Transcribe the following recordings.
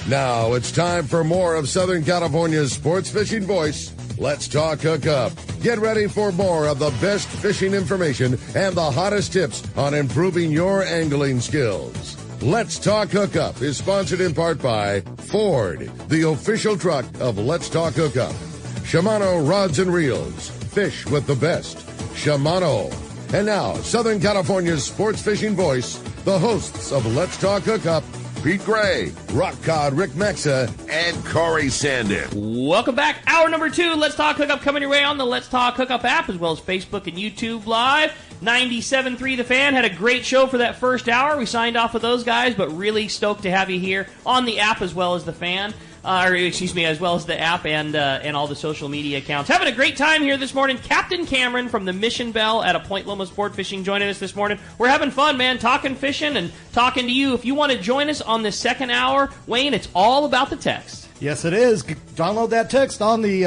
Now it's time for more of Southern California's sports fishing voice. Let's talk Hookup. Get ready for more of the best fishing information and the hottest tips on improving your angling skills. Let's Talk Hookup is sponsored in part by Ford, the official truck of Let's Talk Hookup. Shimano Rods and Reels. Fish with the best. Shimano. And now, Southern California's sports fishing voice, the hosts of Let's Talk Hookup, Pete Gray, Rock Cod Rick Mexa, and Corey Sandin. Welcome back. Hour number 2, Let's Talk Hookup, coming your way on the Let's Talk Hookup app, as well as Facebook and YouTube Live. 97.3 The Fan had a great show for that first hour. We signed off with those guys, but really stoked to have you here on the app as well as the fan. As well as the app and all the social media accounts. Having a great time here this morning. Captain Cameron from the Mission Belle at a Point Loma Sport Fishing joining us this morning. We're having fun, man, talking fishing and talking to you. If you want to join us on this second hour, Wayne, it's all about the text. Yes, it is. Download that text on the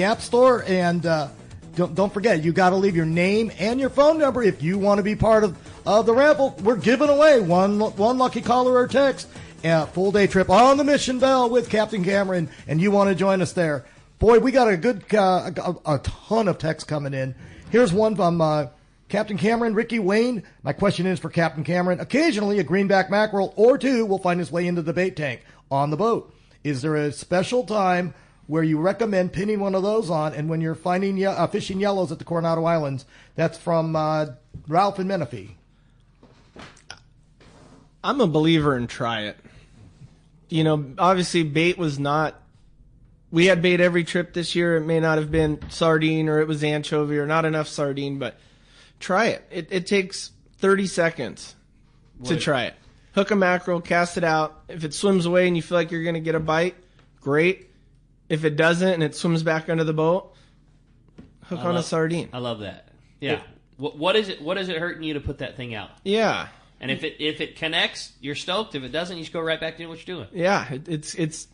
App Store, and don't forget, you got to leave your name and your phone number if you want to be part of the raffle. We're giving away one lucky caller or text. A full-day trip on the Mission Belle with Captain Cameron, and you want to join us there. Boy, we got a ton of texts coming in. Here's one from Captain Cameron, Ricky Wayne. My question is for Captain Cameron. Occasionally, a greenback mackerel or two will find its way into the bait tank on the boat. Is there a special time where you recommend pinning one of those on, and when you're finding fishing yellows at the Coronado Islands? That's from Ralph in Menifee. I'm a believer in try it. You know, obviously bait was not, we had bait every trip this year. It may not have been sardine or it was anchovy or not enough sardine, but try it. It takes 30 seconds to try it. Hook a mackerel, cast it out. If it swims away and you feel like you're going to get a bite, great. If it doesn't and it swims back under the boat, hook on a sardine. I love that. Yeah. What is it hurting you to put that thing out? Yeah. And if it connects, you're stoked. If it doesn't, you just go right back to doing what you're doing. Yeah, it's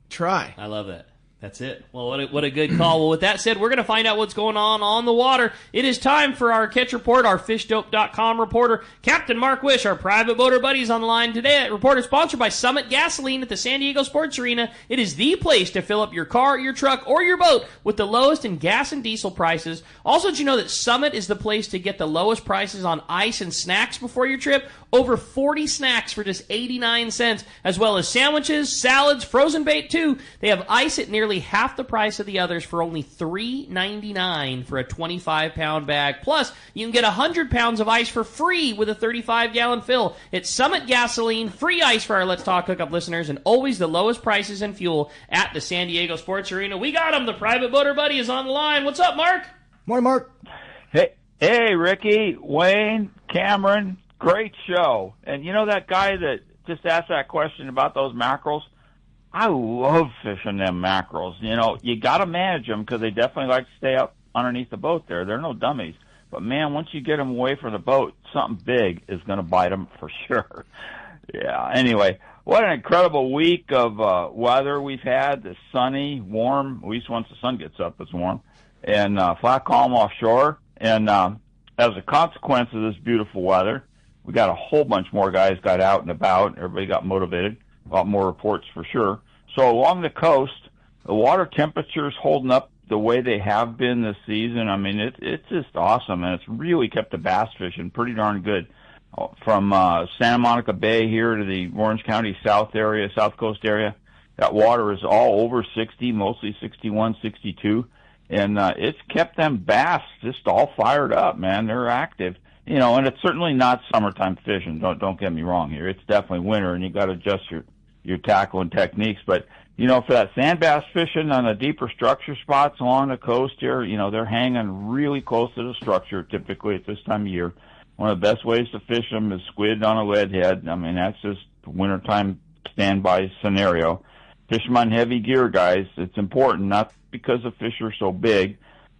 try. I love that. That's it. Well, what a good call. Well, with that said, we're going to find out what's going on the water. It is time for our catch report, our fishdope.com reporter, Captain Mark Wish, our private boater buddies on the line today. That report is sponsored by Summit Gasoline at the San Diego Sports Arena. It is the place to fill up your car, your truck, or your boat with the lowest in gas and diesel prices. Also, did you know that Summit is the place to get the lowest prices on ice and snacks before your trip? Over 40 snacks for just 89 cents, as well as sandwiches, salads, frozen bait too. They have ice at nearly half the price of the others for only $3.99 for a 25-pound bag. Plus, you can get 100 pounds of ice for free with a 35-gallon fill. It's Summit Gasoline, free ice for our Let's Talk Hookup listeners, and always the lowest prices in fuel at the San Diego Sports Arena. We got him. The private boater buddy is on the line. What's up, Mark? Morning, Mark. Hey, Ricky, Wayne, Cameron. Great show. And you know that guy that just asked that question about those mackerels? I love fishing them mackerels. You know, you got to manage them because they definitely like to stay up underneath the boat there. They're no dummies. But, man, once you get them away from the boat, something big is going to bite them for sure. Yeah, anyway, what an incredible week of weather we've had. It's sunny, warm, at least once the sun gets up, it's warm, and flat calm offshore. And as a consequence of this beautiful weather, we got a whole bunch more guys got out and about. Everybody got motivated. A lot more reports for sure. So along the coast, the water temperatures holding up the way they have been this season. I mean, it's just awesome, and it's really kept the bass fishing pretty darn good. From Santa Monica Bay here to the Orange County South Coast area, that water is all over 60, mostly 61, 62, and it's kept them bass just all fired up, man. They're active. You know, and it's certainly not summertime fishing. Don't get me wrong here. It's definitely winter, and you got to adjust your tackle and techniques. But you know, for that sand bass fishing on the deeper structure spots along the coast here, you know, they're hanging really close to the structure typically at this time of year. One of the best ways to fish them is squid on a lead head. I mean, that's just wintertime standby scenario. Fish them on heavy gear, guys. It's important, not because the fish are so big,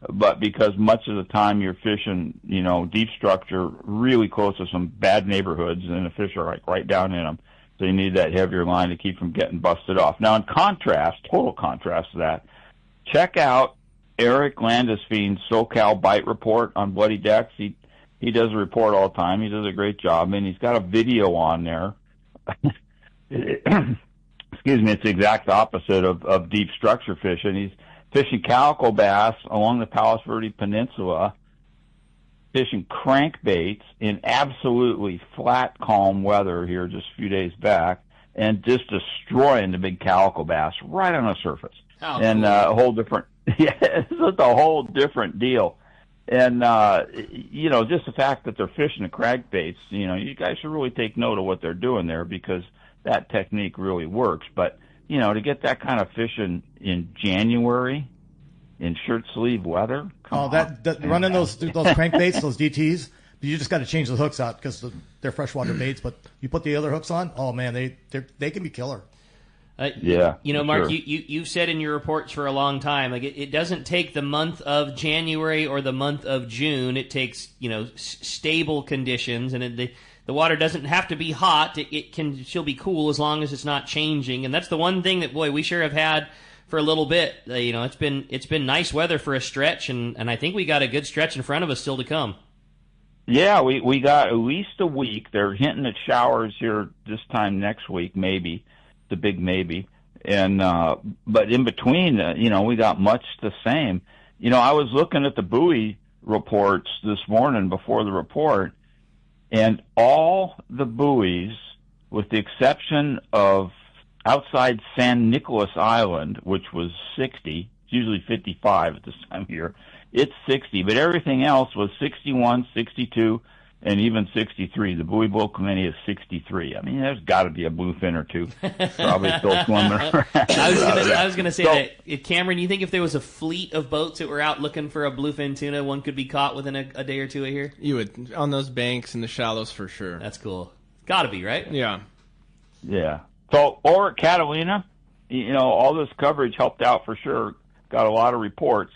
but because much of the time you're fishing, you know, deep structure really close to some bad neighborhoods, and the fish are like right down in them. So you need that heavier line to keep from getting busted off. Now, in contrast, total contrast to that, check out Eric Landisfene's SoCal Bite Report on Bloody Decks. He does a report all the time. He does a great job, and he's got a video on there. excuse me, it's the exact opposite of deep structure fishing. He's fishing calico bass along the Palos Verdes Peninsula, fishing crankbaits in absolutely flat, calm weather here just a few days back, and just destroying the big calico bass right on the surface. Oh, and cool. A whole different, yeah, it's just a whole different deal. And, just the fact that they're fishing the crankbaits, you guys should really take note of what they're doing there, because that technique really works. But, to get that kind of fishing in January in shirt sleeve weather, running those crankbaits, those DTs, you just got to change the hooks out because they're freshwater baits. But you put the other hooks on, oh man, they can be killer. Yeah. Mark, sure. you've said in your reports for a long time, like it doesn't take the month of January or the month of June. It takes, stable conditions, and the water doesn't have to be hot. It can still be cool as long as it's not changing. And that's the one thing that, boy, we sure have had for a little bit. It's been nice weather for a stretch, and I think we got a good stretch in front of us still to come. Yeah, we got at least a week. They're hinting at showers here this time next week, maybe. The big maybe. And but in between, we got much the same. I was looking at the buoy reports this morning before the report, and all the buoys, with the exception of outside San Nicolas Island, which was 60, it's usually 55 at this time of year, it's 60, but everything else was 61, 62, and even 63. The buoy committee is 63. I mean, there's got to be a bluefin or two probably still swimming around. I was going to say that, Cameron, you think if there was a fleet of boats that were out looking for a bluefin tuna, one could be caught within a day or two of here? You would, on those banks in the shallows for sure. That's cool. Got to be, right? Yeah. Yeah. So, or at Catalina, all this coverage helped out for sure. Got a lot of reports.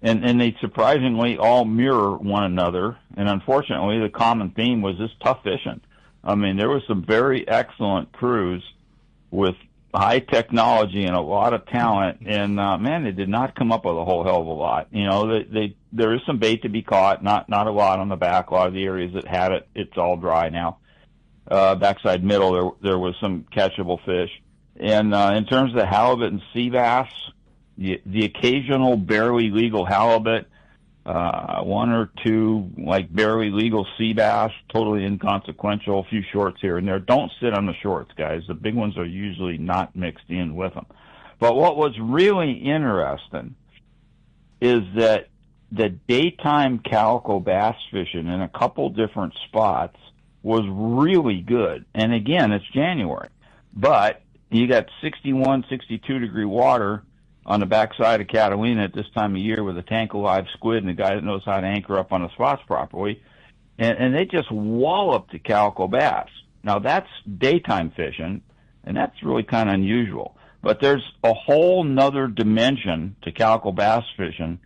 And they surprisingly all mirror one another. And unfortunately, the common theme was this tough fishing. I mean, there was some very excellent crews with high technology and a lot of talent. And, man, they did not come up with a whole hell of a lot. There is some bait to be caught, not a lot on the back. A lot of the areas that had it, it's all dry now. Backside middle, there was some catchable fish. And, in terms of the halibut and sea bass, the occasional barely legal halibut, one or two like barely legal sea bass, totally inconsequential, a few shorts here and there. Don't sit on the shorts, guys. The big ones are usually not mixed in with them. But what was really interesting is that the daytime calico bass fishing in a couple different spots was really good. And again, it's January. But you got 61, 62 degree water on the backside of Catalina at this time of year with a tank of live squid and a guy that knows how to anchor up on the spots properly. And they just walloped the calico bass. Now, that's daytime fishing, and that's really kind of unusual. But there's a whole nother dimension to calico bass fishing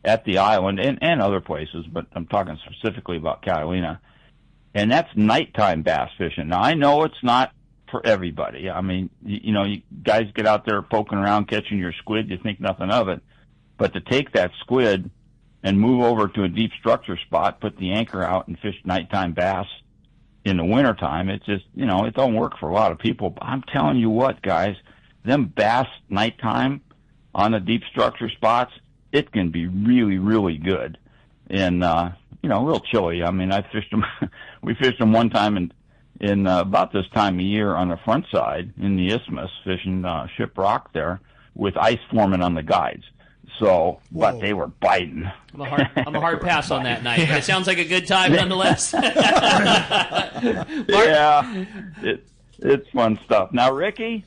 at the island and other places, but I'm talking specifically about Catalina. And that's nighttime bass fishing. Now, I know it's not for everybody. I mean, you guys get out there poking around catching your squid, you think nothing of it. But to take that squid and move over to a deep structure spot, put the anchor out and fish nighttime bass in the wintertime, it's just, it don't work for a lot of people. But I'm telling you what, guys, them bass nighttime on the deep structure spots, it can be really, really good. And, real chilly. I mean, we fished them one time in about this time of year on the front side in the isthmus, fishing Ship Rock there with ice forming on the guides. So, but they were biting. I'm a hard pass on that night, but it sounds like a good time nonetheless. Yeah, it's fun stuff. Now, Ricky,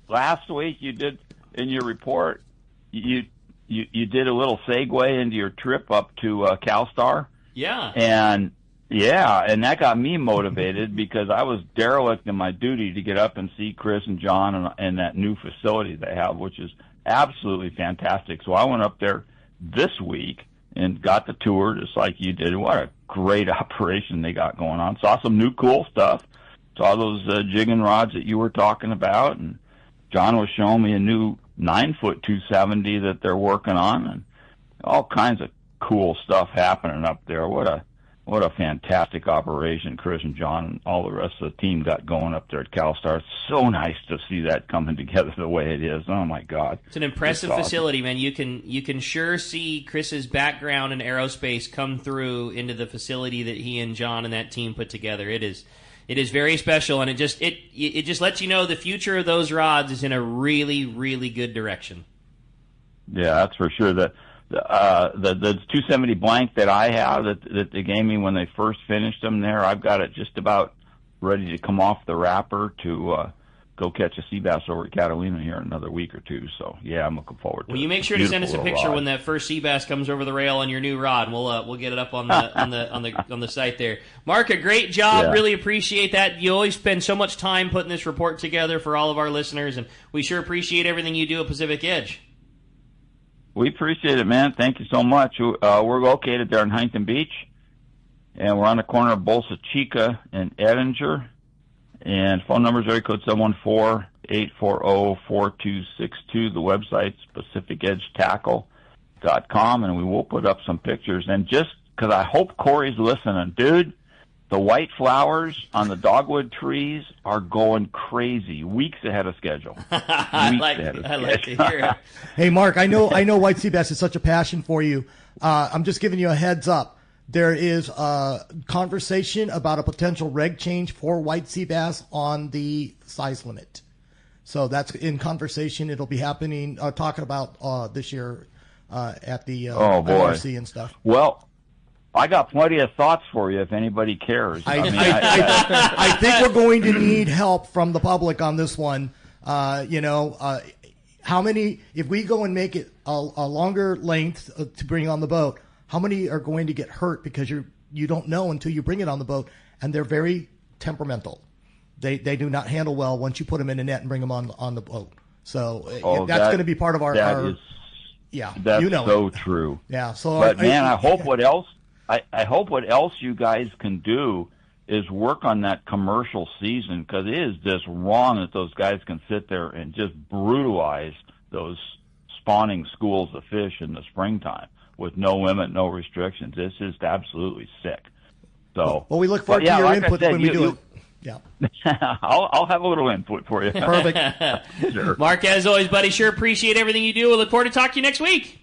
last week you did in your report, you did a little segue into your trip up to CalStar. Yeah. And that got me motivated because I was derelict in my duty to get up and see Chris and John and that new facility they have, which is absolutely fantastic. So I went up there this week and got the tour just like you did. What a great operation they got going on. Saw some new cool stuff. Saw those jigging rods that you were talking about, and John was showing me a new 9-foot 270 that they're working on, and all kinds of cool stuff happening up there. What what a fantastic operation Chris and John and all the rest of the team got going up there at CalStar. It's so nice to see that coming together the way it is. Oh my God. It's an impressive facility, man. You can sure see Chris's background in aerospace come through into the facility that he and John and that team put together. It is very special, and it just lets you know the future of those rods is in a really, really good direction. Yeah, that's for sure. The 270 blank that I have that they gave me when they first finished them there, I've got it just about ready to come off the wrapper to go catch a sea bass over at Catalina here in another week or two. So yeah, I'm looking forward to it. Well, you make sure to send us a picture when that first sea bass comes over the rail on your new rod, and we'll get it up on the site there. Mark, a great job. Yeah. Really appreciate that. You always spend so much time putting this report together for all of our listeners, and we sure appreciate everything you do at Pacific Edge. We appreciate it, man. Thank you so much. We're located there in Huntington Beach, and we're on the corner of Bolsa Chica and Edinger. And phone number is area code 714-840-4262. The website's PacificEdgeTackle.com, and we will put up some pictures. And just because I hope Corey's listening, dude, the white flowers on the dogwood trees are going crazy, weeks ahead of schedule. I like to hear it. Hey, Mark, I know white sea bass is such a passion for you. I'm just giving you a heads up. There is a conversation about a potential reg change for white sea bass on the size limit. So that's in conversation. It'll be happening, talking about this year at the IRC and stuff. Well, I got plenty of thoughts for you if anybody cares. I think we're going to need help from the public on this one. How many, if we go and make it a longer length to bring on the boat, how many are going to get hurt because you don't know until you bring it on the boat, and they're very temperamental. They do not handle well once you put them in a net and bring them on the boat. So that's going to be part of our that's so true. Yeah. So, but I hope what else you guys can do is work on that commercial season, because it is just wrong that those guys can sit there and just brutalize those spawning schools of fish in the springtime with no limit, no restrictions. It's just absolutely sick. So, well, we look forward to your input when we do it. Yeah. I'll have a little input for you. Perfect. Sure. Mark, as always, buddy, sure appreciate everything you do. We'll look forward to talking to you next week.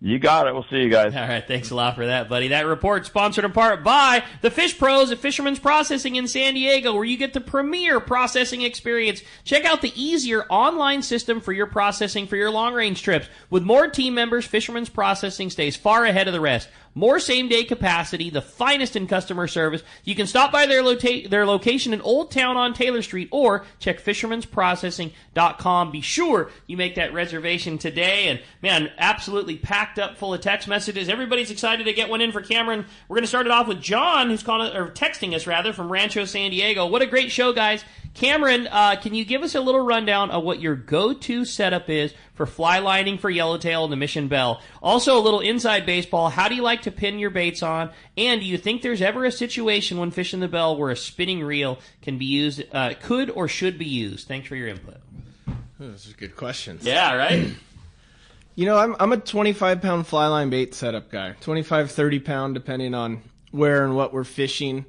You got it. We'll see you guys. All right. Thanks a lot for that, buddy. That report sponsored in part by the Fish Pros at Fisherman's Processing in San Diego, where you get the premier processing experience. Check out the easier online system for your processing for your long-range trips. With more team members, Fisherman's Processing stays far ahead of the rest. More same-day capacity, the finest in customer service. You can stop by their location in Old Town on Taylor Street, or check fishermansprocessing.com. Be sure you make that reservation today. And, man, absolutely packed up full of text messages. Everybody's excited to get one in for Cameron. We're going to start it off with John, who's texting us, from Rancho San Diego. What a great show, guys. Cameron, can you give us a little rundown of what your go-to setup is for fly lining for yellowtail and the Mission Belle? Also, a little inside baseball. How do you like to pin your baits on? And do you think there's ever a situation when fishing the Belle where a spinning reel can be used, could or should be used? Thanks for your input. Those are good questions. Yeah, right? I'm a 25-pound fly line bait setup guy. 25, 30-pound, depending on where and what we're fishing.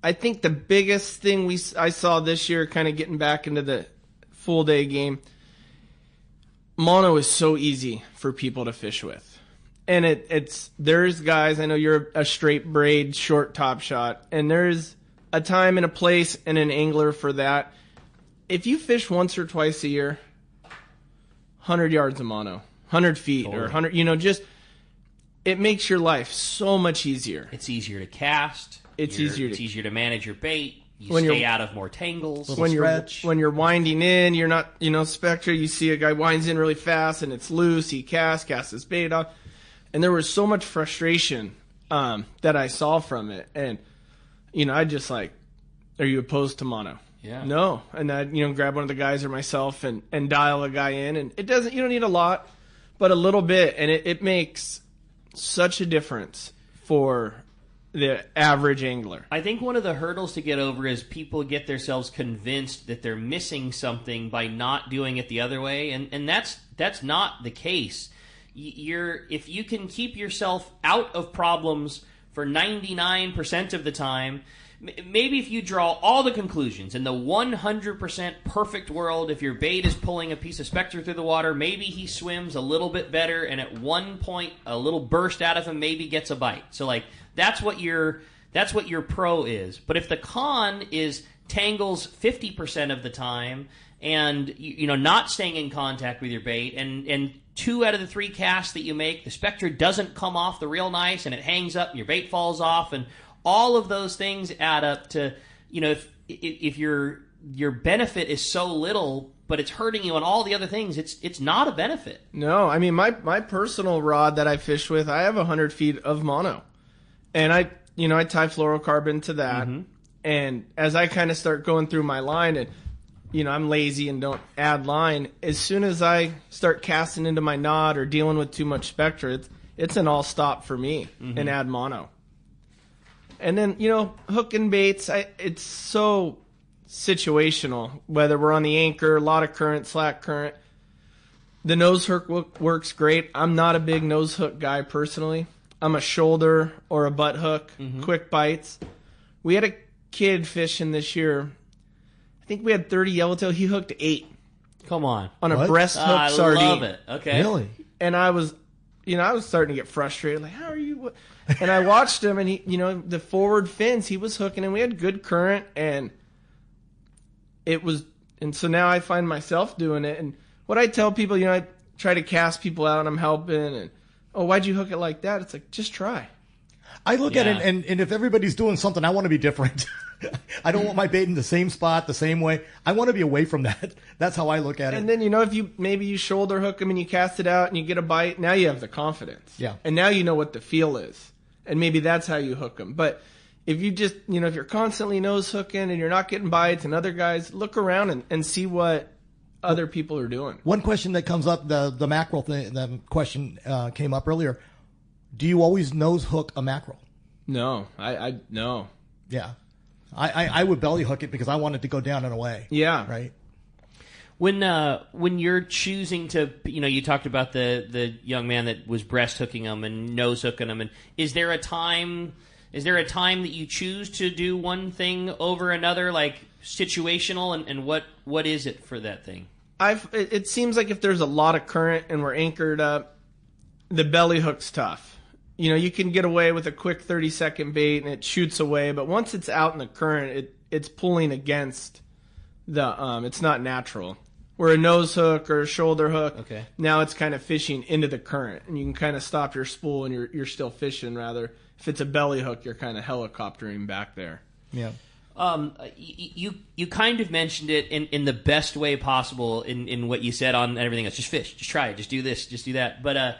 I think the biggest thing I saw this year, kind of getting back into the full day game, mono is so easy for people to fish with. And there's guys, I know you're a straight braid, short top shot, and there's a time and a place and an angler for that. If you fish once or twice a year, 100 yards of mono, 100 feet or 100, it makes your life so much easier. It's easier to cast. It's easier to manage your bait. You stay out of more tangles. When you're winding in, you're not, Spectra, you see a guy winds in really fast and it's loose. He casts his bait off. And there was so much frustration that I saw from it. And, I just are you opposed to mono? Yeah. No. And I, grab one of the guys or myself and dial a guy in. And you don't need a lot, but a little bit. And it makes such a difference for the average angler. I think one of the hurdles to get over is people get themselves convinced that they're missing something by not doing it the other way, and that's not the case. if you can keep yourself out of problems for 99% of the time, maybe if you draw all the conclusions in the 100% perfect world, if your bait is pulling a piece of specter through the water, maybe he swims a little bit better, and at one point a little burst out of him maybe gets a bite. So like that's what your pro is. But if the con is tangles 50% of the time, and not staying in contact with your bait, and 2 out of the 3 casts that you make, the specter doesn't come off the reel nice, and it hangs up, and your bait falls off, and all of those things add up to, if your benefit is so little, but it's hurting you on all the other things, it's not a benefit. No, I mean my personal rod that I fish with, I have 100 feet of mono, and I tie fluorocarbon to that, and as I kind of start going through my line and I'm lazy and don't add line, as soon as I start casting into my knot or dealing with too much spectra, it's an all stop for me and add mono. And then, hook and baits, it's so situational, whether we're on the anchor, a lot of current, slack current. The nose hook works great. I'm not a big nose hook guy personally. I'm a shoulder or a butt hook, quick bites. We had a kid fishing this year. I think we had 30 yellowtail. He hooked 8. Come on. On a breast hook sardine. I love it. Okay. Really? And I was starting to get frustrated. Like, how are you? And I watched him, and he, the forward fins, he was hooking, and we had good current, and so now I find myself doing it. And what I tell people, I try to cast people out, and I'm helping, and, oh, why'd you hook it like that? It's like, just try. I look at it, and if everybody's doing something, I want to be different. I don't want my bait in the same spot, the same way. I want to be away from that. That's how I look at it. And then, if you shoulder hook them and you cast it out and you get a bite, now you have the confidence. Yeah. And now you know what the feel is. And maybe that's how you hook them. But if you just, if you're constantly nose hooking and you're not getting bites, and other guys, look around and see what other people are doing. One question that comes up, the mackerel thing, the question came up earlier. Do you always nose hook a mackerel? No, no. Yeah. I would belly hook it because I want it to go down and away. Yeah. Right. When you're choosing to, you talked about the young man that was breast hooking them and nose hooking them, and is there a time that you choose to do one thing over another, like situational, and what is it for that thing? It seems like if there's a lot of current and we're anchored up, the belly hook's tough. You can get away with a quick 30-second bait and it shoots away, but once it's out in the current, it's pulling against the it's not natural. Where a nose hook or a shoulder hook, now it's kind of fishing into the current, and you can kind of stop your spool and you're still fishing. Rather, if it's a belly hook, you're kind of helicoptering back there. Yeah. You kind of mentioned it in the best way possible in what you said on everything else. Just fish, just try it, just do this, just do that. But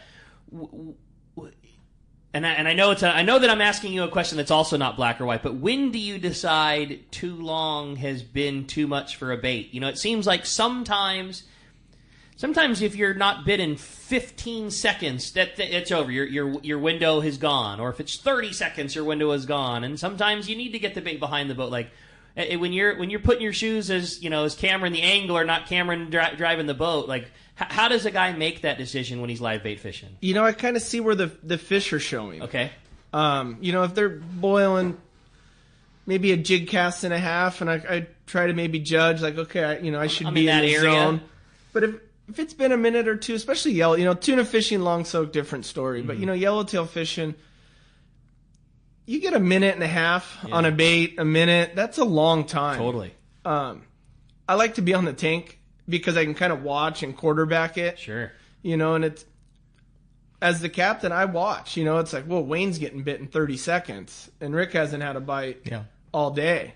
And I know I know that I'm asking you a question that's also not black or white, but when do you decide too long has been too much for a bait? It seems like sometimes if you're not bit in 15 seconds, that it's over. Your window has gone, or if it's 30 seconds, your window is gone. And sometimes you need to get the bait behind the boat, like when you're putting your shoes as Cameron the angler, not Cameron driving the boat, like. How does a guy make that decision when he's live bait fishing? I kind of see where the fish are showing. Okay. If they're boiling maybe a jig cast and a half, and I try to maybe judge, like, okay, I should be in that area. Zone. But if it's been a minute or two, especially yellow, tuna fishing, long soak, different story. But, yellowtail fishing, you get a minute and a half on a bait, a minute. That's a long time. Totally. I like to be on the tank, because I can kind of watch and quarterback it. Sure. And it's, as the captain, I watch. It's like, well, Wayne's getting bit in 30 seconds, and Rick hasn't had a bite all day.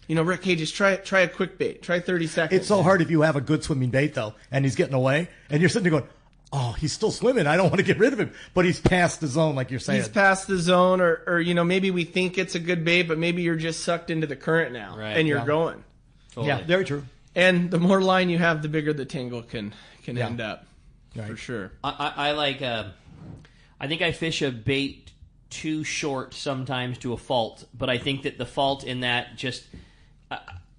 Rick, hey, just try a quick bait. Try 30 seconds. It's so hard if you have a good swimming bait, though, and he's getting away, and you're sitting there going, oh, he's still swimming. I don't want to get rid of him. But he's past the zone, like you're saying. He's past the zone, or maybe we think it's a good bait, but maybe you're just sucked into the current now, and you're going. Totally. Yeah, very true. And the more line you have, the bigger the tangle can end up, for sure. I like. I think I fish a bait too short sometimes to a fault, but I think that the fault in that just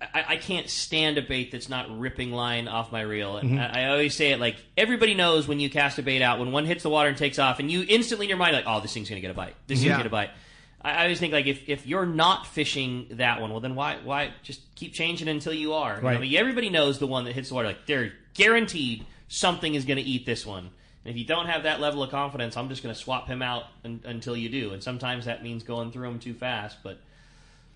I can't stand a bait that's not ripping line off my reel. And I always say it like, everybody knows when you cast a bait out, when one hits the water and takes off, and you instantly in your mind like, oh, this thing's going to get a bite. This thing's going to get a bite. I always think like, if you're not fishing that one, well then why just keep changing it until you are? Right. You know, everybody knows the one that hits the water. Like, they're guaranteed something is going to eat this one. And if you don't have that level of confidence, I'm just going to swap him out until you do. And sometimes that means going through him too fast, but...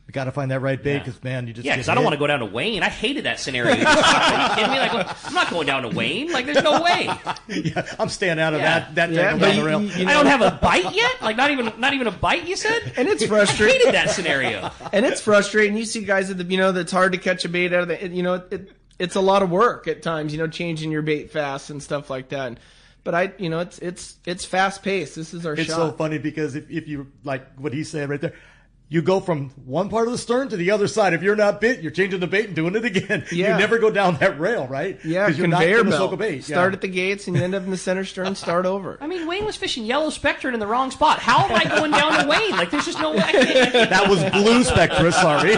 We got to find that right bait because, man, you just because I don't want to go down to Wayne. I hated that scenario. Are you kidding me? Like, I'm not going down to Wayne. Like, there's no way. Yeah, I'm staying out of that Yeah, down but the rail. I don't have a bite yet? Like, not even a bite, you said? And it's frustrating. I hated that scenario. And it's frustrating. You see guys at the, that's hard to catch a bait out of the, it's a lot of work at times, changing your bait fast and stuff like that. But it's fast paced. This is our shot. It's so funny because if you, like what he said right there, you go from one part of the stern to the other side. If you're not bit, you're changing the bait and doing it again. Yeah. You never go down that rail, right? Yeah, because you're not conveyor going to soak belt. a bait. Start at the gates and you end up in the center stern, start over. I mean, Wayne was fishing yellow spectra in the wrong spot. How am I going down to Wayne? Like, there's just no way. I can't. That was blue spectra, sorry.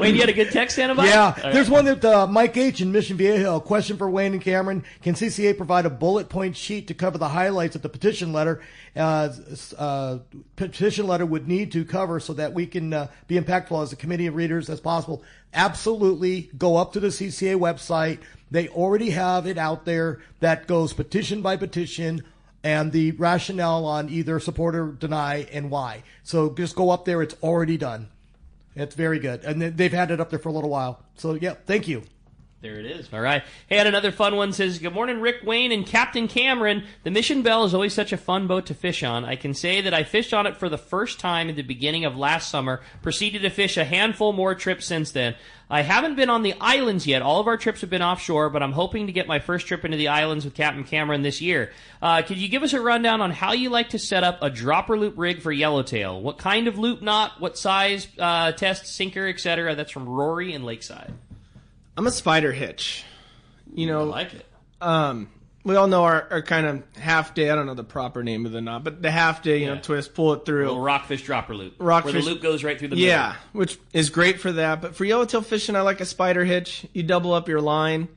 Wayne, you had a good text standing by? Yeah, All there's right. one that Mike H. in Mission Viejo. A question for Wayne and Cameron. Can CCA provide a bullet point sheet to cover the highlights of the petition letter? Petition letter would need to cover so that we can be impactful as a committee of readers as possible. Absolutely. Go up to the CCA website. They already have it out there that goes petition by petition and the rationale on either support or deny and why. So just go up there. It's already done. It's very good. And they've had it up there for a little while. So, yeah, thank you. There it is. All right. Hey, and another fun one says, good morning, Rick, Wayne, and Captain Cameron. The Mission Belle is always such a fun boat to fish on. I can say that I fished on it for the first time at the beginning of last summer, proceeded to fish a handful more trips since then. I haven't been on the islands yet. All of our trips have been offshore, but I'm hoping to get my first trip into the islands with Captain Cameron this year. Could you give us a rundown on how you like to set up a dropper loop rig for yellowtail? What kind of loop knot, what size, test, sinker, etc.? That's from Rory in Lakeside. I'm a spider hitch. I like it. We all know our kind of half day. I don't know the proper name of the knot, but the half day, twist, pull it through. A little rockfish dropper loop. Where the loop goes right through the middle. Yeah, which is great for that. But for yellowtail fishing, I like a spider hitch. You double up your line,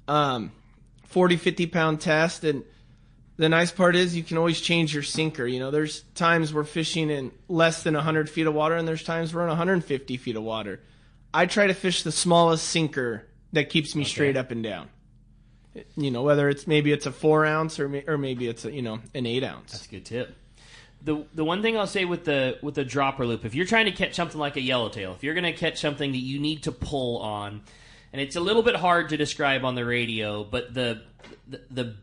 40, 50 pound test. And the nice part is you can always change your sinker. There's times we're fishing in less than 100 feet of water, and there's times we're in 150 feet of water. I try to fish the smallest sinker that keeps me straight up and down. Whether maybe it's a 4 ounce or maybe it's an 8 ounce. That's a good tip. The one thing I'll say with the dropper loop, if you're trying to catch something like a yellowtail, if you're going to catch something that you need to pull on, and it's a little bit hard to describe on the radio, but the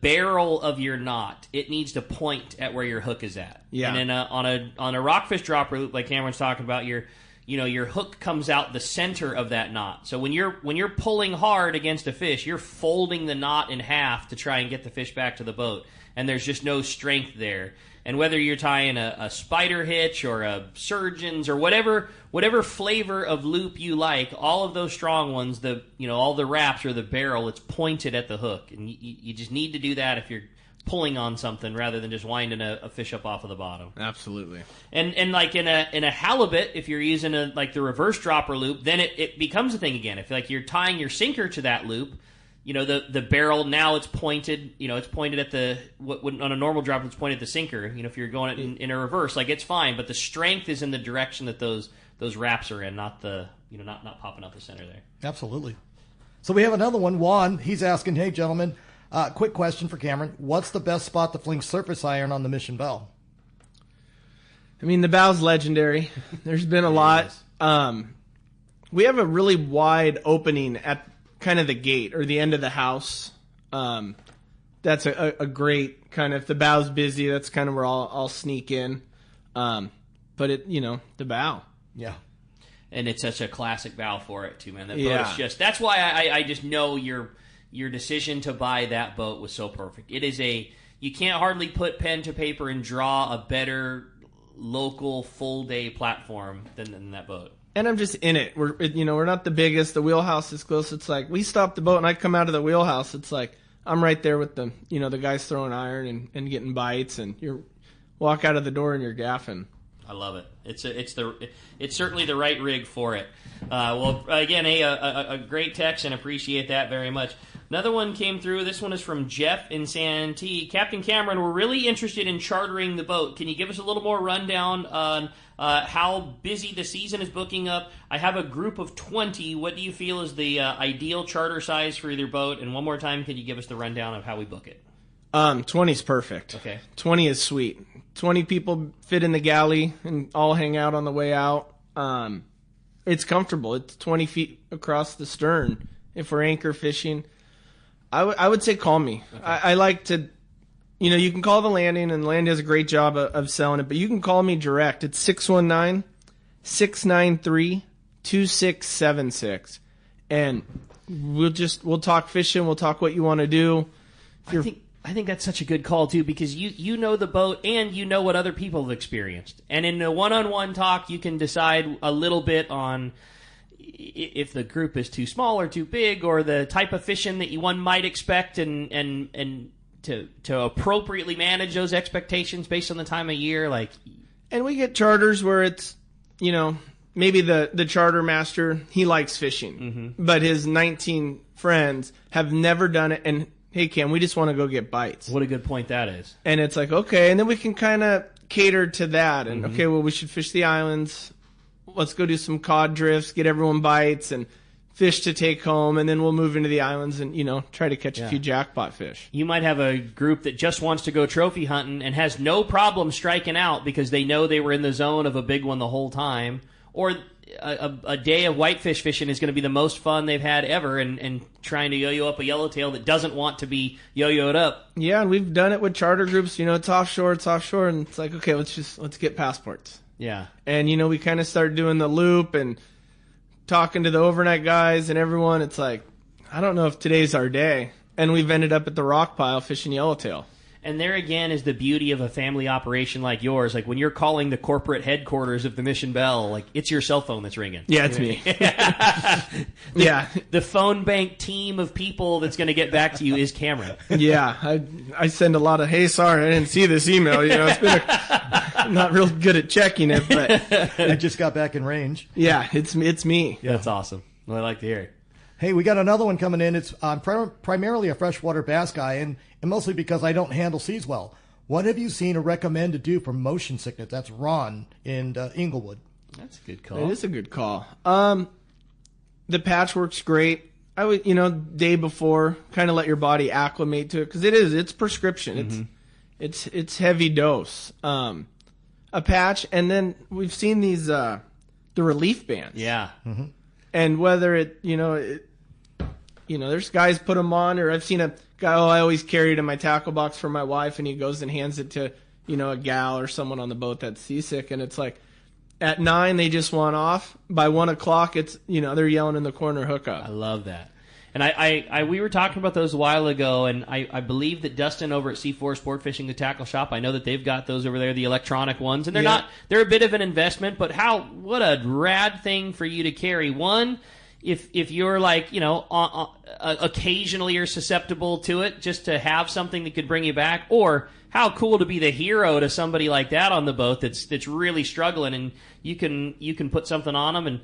barrel of your knot, it needs to point at where your hook is at. Yeah. And on a rockfish dropper loop, like Cameron's talking about, your hook comes out the center of that knot. So when you're pulling hard against a fish, you're folding the knot in half to try and get the fish back to the boat. And there's just no strength there. And whether you're tying a spider hitch or a surgeon's or whatever flavor of loop you like, all of those strong ones, all the wraps or the barrel, it's pointed at the hook. And you just need to do that if you're pulling on something rather than just winding a fish up off of the bottom. Absolutely. And like in a halibut, if you're using the reverse dropper loop, then it becomes a thing again. If like you're tying your sinker to that loop, the barrel now it's pointed, it's pointed at on a normal dropper it's pointed at the sinker. If you're going it in a reverse, like it's fine, but the strength is in the direction that those wraps are in, not the not popping out the center there. Absolutely. So we have another one. Juan, he's asking, hey gentlemen, quick question for Cameron. What's the best spot to fling surface iron on the Mission Belle? I mean, the bow's legendary. There's been a lot. We have a really wide opening at kind of the gate or the end of the house. That's a great kind of, if the bow's busy, that's kind of where I'll sneak in. But the bow. Yeah. And it's such a classic bow for it too, man. That Yeah. boat is that's why I just know your decision to buy that boat was so perfect. It is you can't hardly put pen to paper and draw a better local full day platform than that boat. And I'm just in it. We're not the biggest. The wheelhouse is close. It's like we stop the boat and I come out of the wheelhouse. It's like I'm right there with the the guys throwing iron and getting bites, and you walk out of the door and you're gaffing. I love it. It's certainly the right rig for it. Well, again, a great text and appreciate that very much. Another one came through. This one is from Jeff in Santee. Captain Cameron, we're really interested in chartering the boat. Can you give us a little more rundown on how busy the season is booking up? I have a group of 20. What do you feel is the ideal charter size for either boat? And one more time, can you give us the rundown of how we book it? 20 is perfect. Okay. 20 is sweet. 20 people fit in the galley and all hang out on the way out. It's comfortable. It's 20 feet across the stern if we're anchor fishing. I would say call me. Okay. I like to, you can call the landing, and the landing does a great job of selling it, but you can call me direct. It's 619-693-2676. And we'll talk fishing. We'll talk what you want to do. I think that's such a good call, too, because you know the boat and you know what other people have experienced. And in a one-on-one talk, you can decide a little bit on if the group is too small or too big, or the type of fishing that one might expect, and to appropriately manage those expectations based on the time of year. And we get charters where it's, maybe the charter master, he likes fishing, but his 19 friends have never done it, and hey, Cam, we just want to go get bites. What a good point that is. And it's like, okay, and then we can kind of cater to that. And, okay, well, we should fish the islands. Let's go do some cod drifts, get everyone bites, and fish to take home. And then we'll move into the islands and, try to catch a few jackpot fish. You might have a group that just wants to go trophy hunting and has no problem striking out because they know they were in the zone of a big one the whole time. Or a day of whitefish fishing is going to be the most fun they've had ever, and trying to yo-yo up a yellowtail that doesn't want to be yo-yoed up. Yeah, and we've done it with charter groups. It's offshore, and it's like, okay, let's get passports. Yeah. And, we kind of start doing the loop and talking to the overnight guys and everyone. It's like, I don't know if today's our day. And we've ended up at the rock pile fishing yellowtail. And there again is the beauty of a family operation like yours. Like when you're calling the corporate headquarters of the Mission Belle, it's your cell phone that's ringing. Yeah, it's me. The phone bank team of people that's going to get back to you is Cameron. Yeah, I send a lot of, hey, sorry, I didn't see this email. It's been I'm not real good at checking it, but I just got back in range. Yeah, it's me. Yeah. That's awesome. Well, I like to hear it. Hey, we got another one coming in. It's primarily a freshwater bass guy, and mostly because I don't handle seas well. What have you seen or recommend to do for motion sickness? That's Ron in Inglewood. That's a good call. It is a good call. The patch works great. I would, day before, kind of let your body acclimate to it, because it's prescription. It's heavy dose. A patch, and then we've seen these the relief bands. Yeah. And whether there's guys put them on, or I've seen a guy, I always carry it in my tackle box for my wife, and he goes and hands it to, a gal or someone on the boat that's seasick, and it's like, at 9, they just want off. By 1 o'clock, it's, they're yelling in the corner, hookup. I love that. And we were talking about those a while ago, and I believe that Dustin over at C4 Sport Fishing, the tackle shop, I know that they've got those over there, the electronic ones, and they're a bit of an investment, but what a rad thing for you to carry. One, if you're occasionally you're susceptible to it, just to have something that could bring you back, or how cool to be the hero to somebody like that on the boat that's really struggling, and you can put something on them. And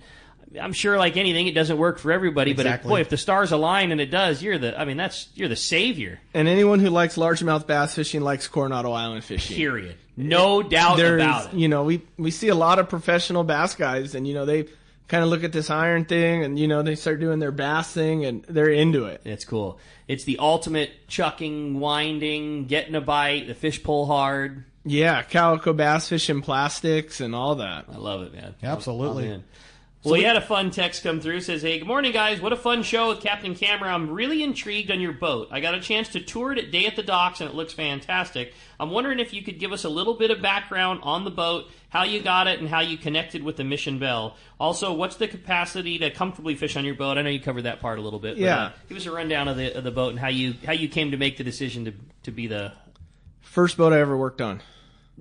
I'm sure, like anything, it doesn't work for everybody. Exactly. But if the stars align and it does, you're the savior. And anyone who likes largemouth bass fishing likes Coronado Island fishing. Period. No doubt about it. We see a lot of professional bass guys, and they kind of look at this iron thing, and they start doing their bass thing, and they're into it. It's cool. It's the ultimate chucking, winding, getting a bite. The fish pull hard. Yeah, calico bass fishing, plastics, and all that. I love it, man. Absolutely. I'm in. Well, we had a fun text come through. It says, hey, good morning, guys. What a fun show with Captain Cameron. I'm really intrigued on your boat. I got a chance to tour it at Day at the Docks, and it looks fantastic. I'm wondering if you could give us a little bit of background on the boat, how you got it, and how you connected with the Mission Belle. Also, what's the capacity to comfortably fish on your boat? I know you covered that part a little bit. Yeah. But, give us a rundown of the boat and how you came to make the decision to be the... First boat I ever worked on.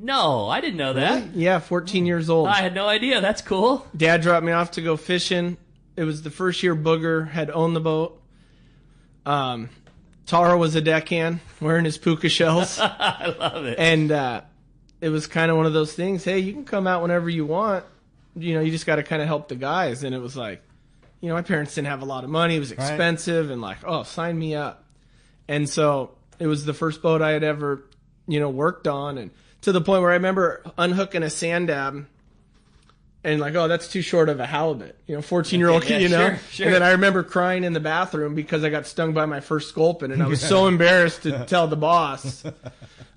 No, I didn't know that. Really? Yeah, 14 years old. I had no idea. That's cool. Dad dropped me off to go fishing. It was the first year Booger had owned the boat. Taro was a deckhand wearing his puka shells. I love it. And it was kind of one of those things. Hey, you can come out whenever you want. You just got to kind of help the guys. And it was like, my parents didn't have a lot of money. It was expensive, and like, oh, sign me up. And so it was the first boat I had ever, worked on, and to the point where I remember unhooking a sand dab and like, oh, that's too short of a halibut. 14-year-old kid, Sure. And then I remember crying in the bathroom because I got stung by my first sculpin, and I was so embarrassed to tell the boss.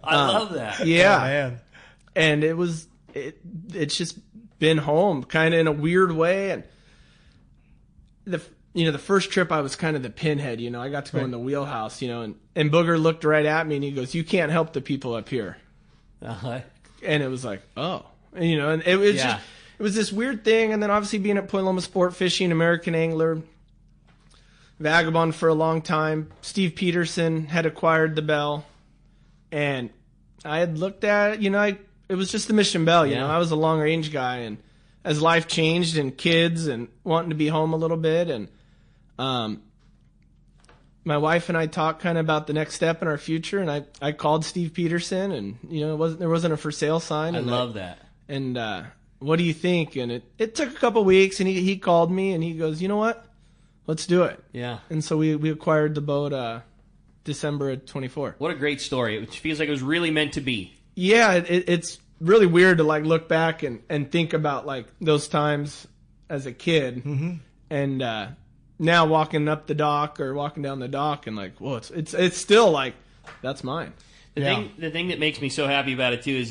I love that. Yeah. Oh, man. And it's just been home kind of in a weird way. And the first trip I was kind of the pinhead, I got to go in the wheelhouse, and Booger looked right at me and he goes, "You can't help the people up here." Uh-huh. And it was like, oh, and it was just, it was this weird thing. And then obviously being at Point Loma Sport Fishing, American Angler, Vagabond for a long time. Steve Peterson had acquired the Belle, and I had looked at it, it was just the Mission Belle, I was a long range guy, and as life changed and kids and wanting to be home a little bit, and my wife and I talked kind of about the next step in our future, and I called Steve Peterson, and there wasn't a for sale sign. I And love that. And what do you think? And it took a couple weeks, and he called me and he goes, "You know what? Let's do it." Yeah. And so we acquired the boat December of 24. What a great story. It feels like it was really meant to be. Yeah, it's really weird to like look back and think about like those times as a kid, and now walking up the dock or walking down the dock and like, whoa, it's still like, that's mine. The thing that makes me so happy about it too is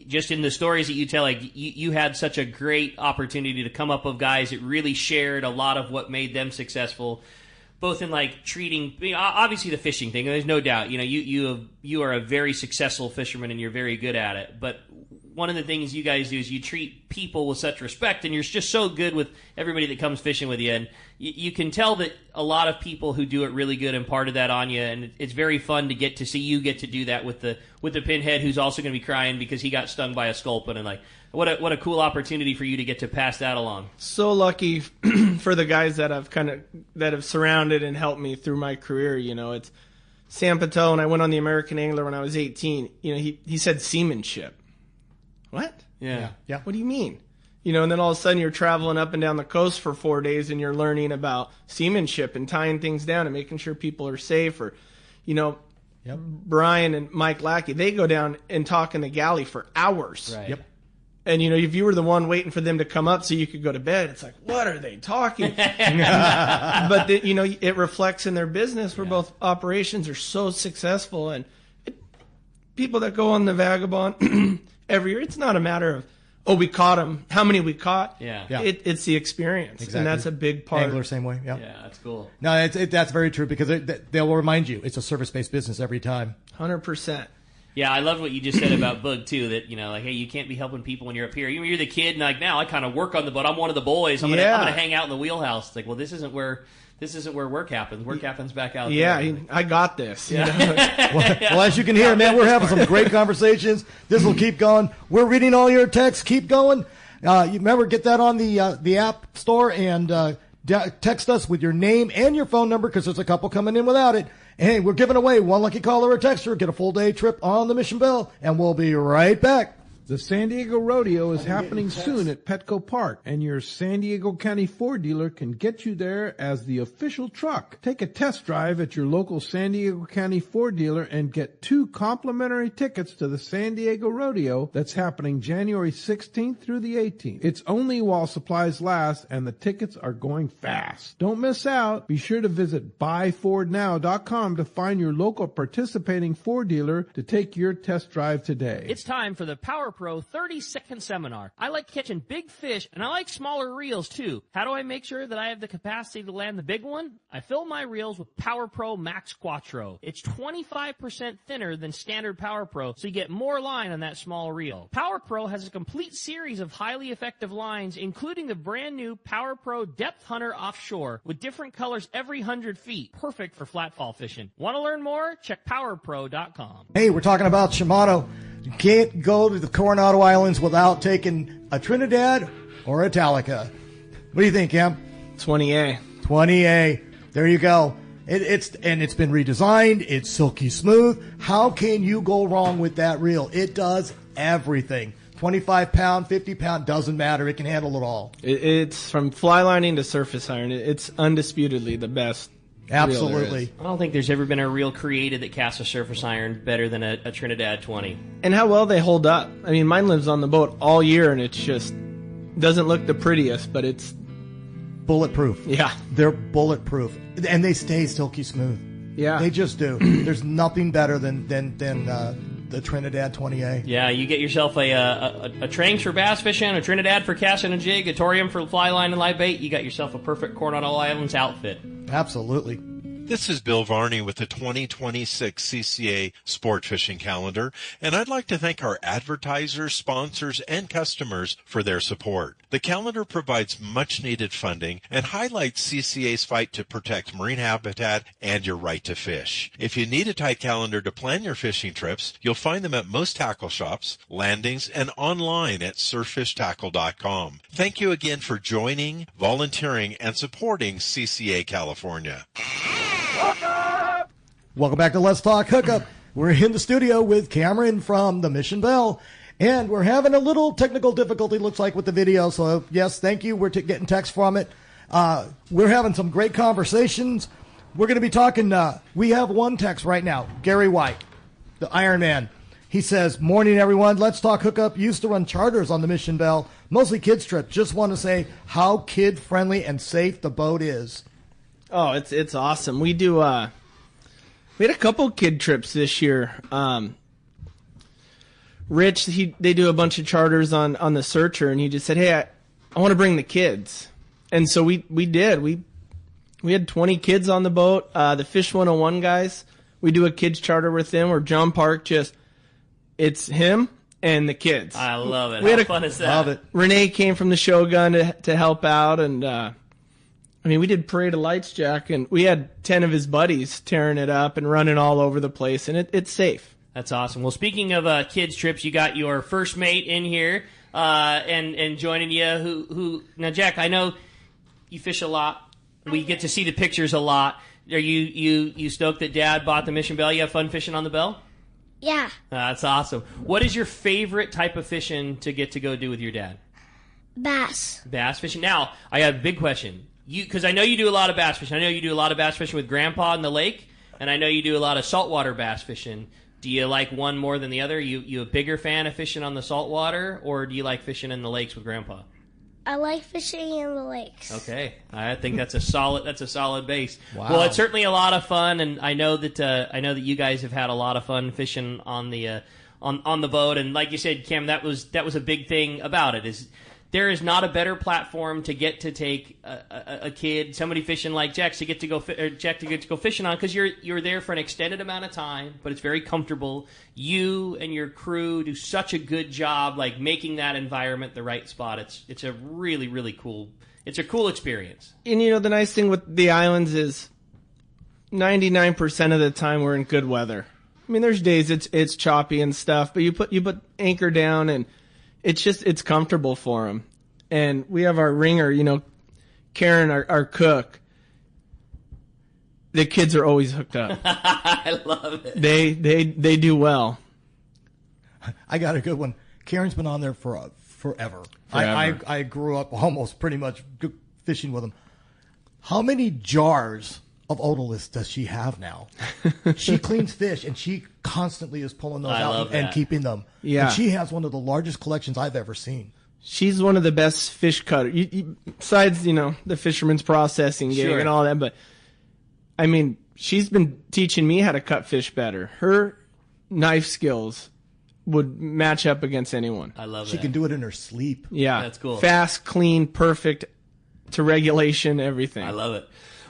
just in the stories that you tell, like you had such a great opportunity to come up with guys that really shared a lot of what made them successful, both in like treating, obviously the fishing thing. There's no doubt, you are a very successful fisherman and you're very good at it. But one of the things you guys do is you treat people with such respect, and you're just so good with everybody that comes fishing with you. And you can tell that a lot of people who do it really good imparted that on you, and it's very fun to get to see you get to do that with the pinhead who's also going to be crying because he got stung by a sculpin, and like what a cool opportunity for you to get to pass that along. So lucky for the guys that have surrounded and helped me through my career. It's Sam Patel, and I went on the American Angler when I was 18. He said seamanship. What? Yeah. What do you mean? And then all of a sudden you're traveling up and down the coast for 4 days and you're learning about seamanship and tying things down and making sure people are safe. Or, Brian and Mike Lackey, they go down and talk in the galley for hours. Right. Yep. And, if you were the one waiting for them to come up so you could go to bed, it's like, what are they talking? But, it reflects in their business where both operations are so successful. And people that go on the Vagabond every year, it's not a matter of, we caught them, how many we caught. Yeah. It's the experience. Exactly. And that's a big part. Angler, same way. Yeah. Yeah, that's cool. No, that's very true because they'll remind you it's a service-based business every time. 100%. Yeah, I love what you just said about Boog too. That like, hey, you can't be helping people when you're up here. You're the kid, and like now, I kind of work on the boat. I'm one of the boys. I'm gonna hang out in the wheelhouse. It's like, well, this isn't where work happens. Work happens back out there. Yeah, I got this. Yeah. Well, as you can hear, man, we're having some great conversations. This will keep going. We're reading all your texts. Keep going. You remember, get that on the app store and text us with your name and your phone number because there's a couple coming in without it. And hey, we're giving away one lucky caller or texter. Get a full day trip on the Mission Belle, and we'll be right back. The San Diego Rodeo is happening soon at Petco Park, and your San Diego County Ford dealer can get you there as the official truck. Take a test drive at your local San Diego County Ford dealer and get 2 complimentary tickets to the San Diego Rodeo that's happening January 16th through the 18th. It's only while supplies last, and the tickets are going fast. Don't miss out. Be sure to visit buyfordnow.com to find your local participating Ford dealer to take your test drive today. It's time for the Power Pro 30-second seminar. I like catching big fish, and I like smaller reels, too. How do I make sure that I have the capacity to land the big one? I fill my reels with Power Pro Max Quattro. It's 25% thinner than standard Power Pro, so you get more line on that small reel. Power Pro has a complete series of highly effective lines, including the brand new Power Pro Depth Hunter Offshore, with different colors every 100 feet. Perfect for flatfall fishing. Want to learn more? Check PowerPro.com. Hey, we're talking about Shimano. You can't go to the Coronado Islands without taking a Trinidad or a Talica. What do you think, Cam? 20A. 20A. There you go. It's been redesigned. It's silky smooth. How can you go wrong with that reel? It does everything. 25-pound, 50-pound, doesn't matter. It can handle it all. It's from fly lining to surface iron. It's undisputedly the best. Absolutely. I don't think there's ever been a reel created that casts a surface iron better than a Trinidad 20. And how well they hold up. I mean, mine lives on the boat all year, and it's just doesn't look the prettiest, but it's bulletproof. Yeah. They're bulletproof. And they stay silky smooth. Yeah. They just do. There's nothing better than the Trinidad 20A. Yeah, you get yourself a Tranks for bass fishing, a Trinidad for casting and jig, a Torium for fly line and live bait. You got yourself a perfect Coronado Islands outfit. Absolutely. This is Bill Varney with the 2026 CCA Sport Fishing Calendar, and I'd like to thank our advertisers, sponsors, and customers for their support. The calendar provides much-needed funding and highlights CCA's fight to protect marine habitat and your right to fish. If you need a tight calendar to plan your fishing trips, you'll find them at most tackle shops, landings, and online at surffishtackle.com. Thank you again for joining, volunteering, and supporting CCA California. Welcome back to Let's Talk Hookup. We're in the studio with Cameron from the Mission Belle, and we're having a little technical difficulty, looks like, with the video. So, yes, thank you. We're getting text from it. We're having some great conversations. We're going to be talking. We have one text right now. Gary White, the Iron Man. He says, "Morning, everyone. Let's Talk Hookup used to run charters on the Mission Belle, mostly kids trips. Just want to say how kid-friendly and safe the boat is." Oh, it's awesome. We do. We had a couple kid trips this year. Rich, they do a bunch of charters on the Searcher, and he just said, "Hey, I want to bring the kids," and so we did. We had 20 kids on the boat. The Fish 101 guys, we do a kids charter with them. Where John Park it's him and the kids. I love it. We How had fun is that? Love it. Renee came from the Shogun to help out, and I mean, we did Parade of Lights, Jack, and we had 10 of his buddies tearing it up and running all over the place, and it's safe. That's awesome. Well, speaking of kids trips, you got your first mate in here and joining you. Who now, Jack? I know you fish a lot. We get to see the pictures a lot. Are you stoked that Dad bought the Mission Belle? You have fun fishing on the Belle? Yeah. That's awesome. What is your favorite type of fishing to get to go do with your dad? Bass. Bass fishing. Now, I have a big question. Because I know you do a lot of bass fishing. I know you do a lot of bass fishing with Grandpa in the lake, and I know you do a lot of saltwater bass fishing. Do you like one more than the other? You a bigger fan of fishing on the saltwater, or do you like fishing in the lakes with Grandpa? I like fishing in the lakes. Okay, I think that's a solid base. Wow. Well, it's certainly a lot of fun, and I know that you guys have had a lot of fun fishing on the on the boat. And like you said, Cam, that was a big thing about it. Is there is not a better platform to get to take a kid, somebody fishing like Jack, to get to go fishing on, because you're there for an extended amount of time, but it's very comfortable. You and your crew do such a good job, like making that environment the right spot. It's a really, really cool. It's a cool experience. And the nice thing with the islands is 99% of the time we're in good weather. I mean, there's days it's choppy and stuff, but you put anchor down and it's comfortable for them. And we have our ringer, Karen, our cook. The kids are always hooked up. I love it. They do well. I got a good one. Karen's been on there for forever. I grew up almost pretty much fishing with them. How many jars of otoliths does she have now? She cleans fish, and she constantly is pulling those out and keeping them. Yeah. And she has one of the largest collections I've ever seen. She's one of the best fish cutters. Besides, the fisherman's processing gig and all that. But, I mean, she's been teaching me how to cut fish better. Her knife skills would match up against anyone. I love She that. can do it in her sleep. Yeah. That's cool. Fast, clean, perfect, to regulation, everything. I love it.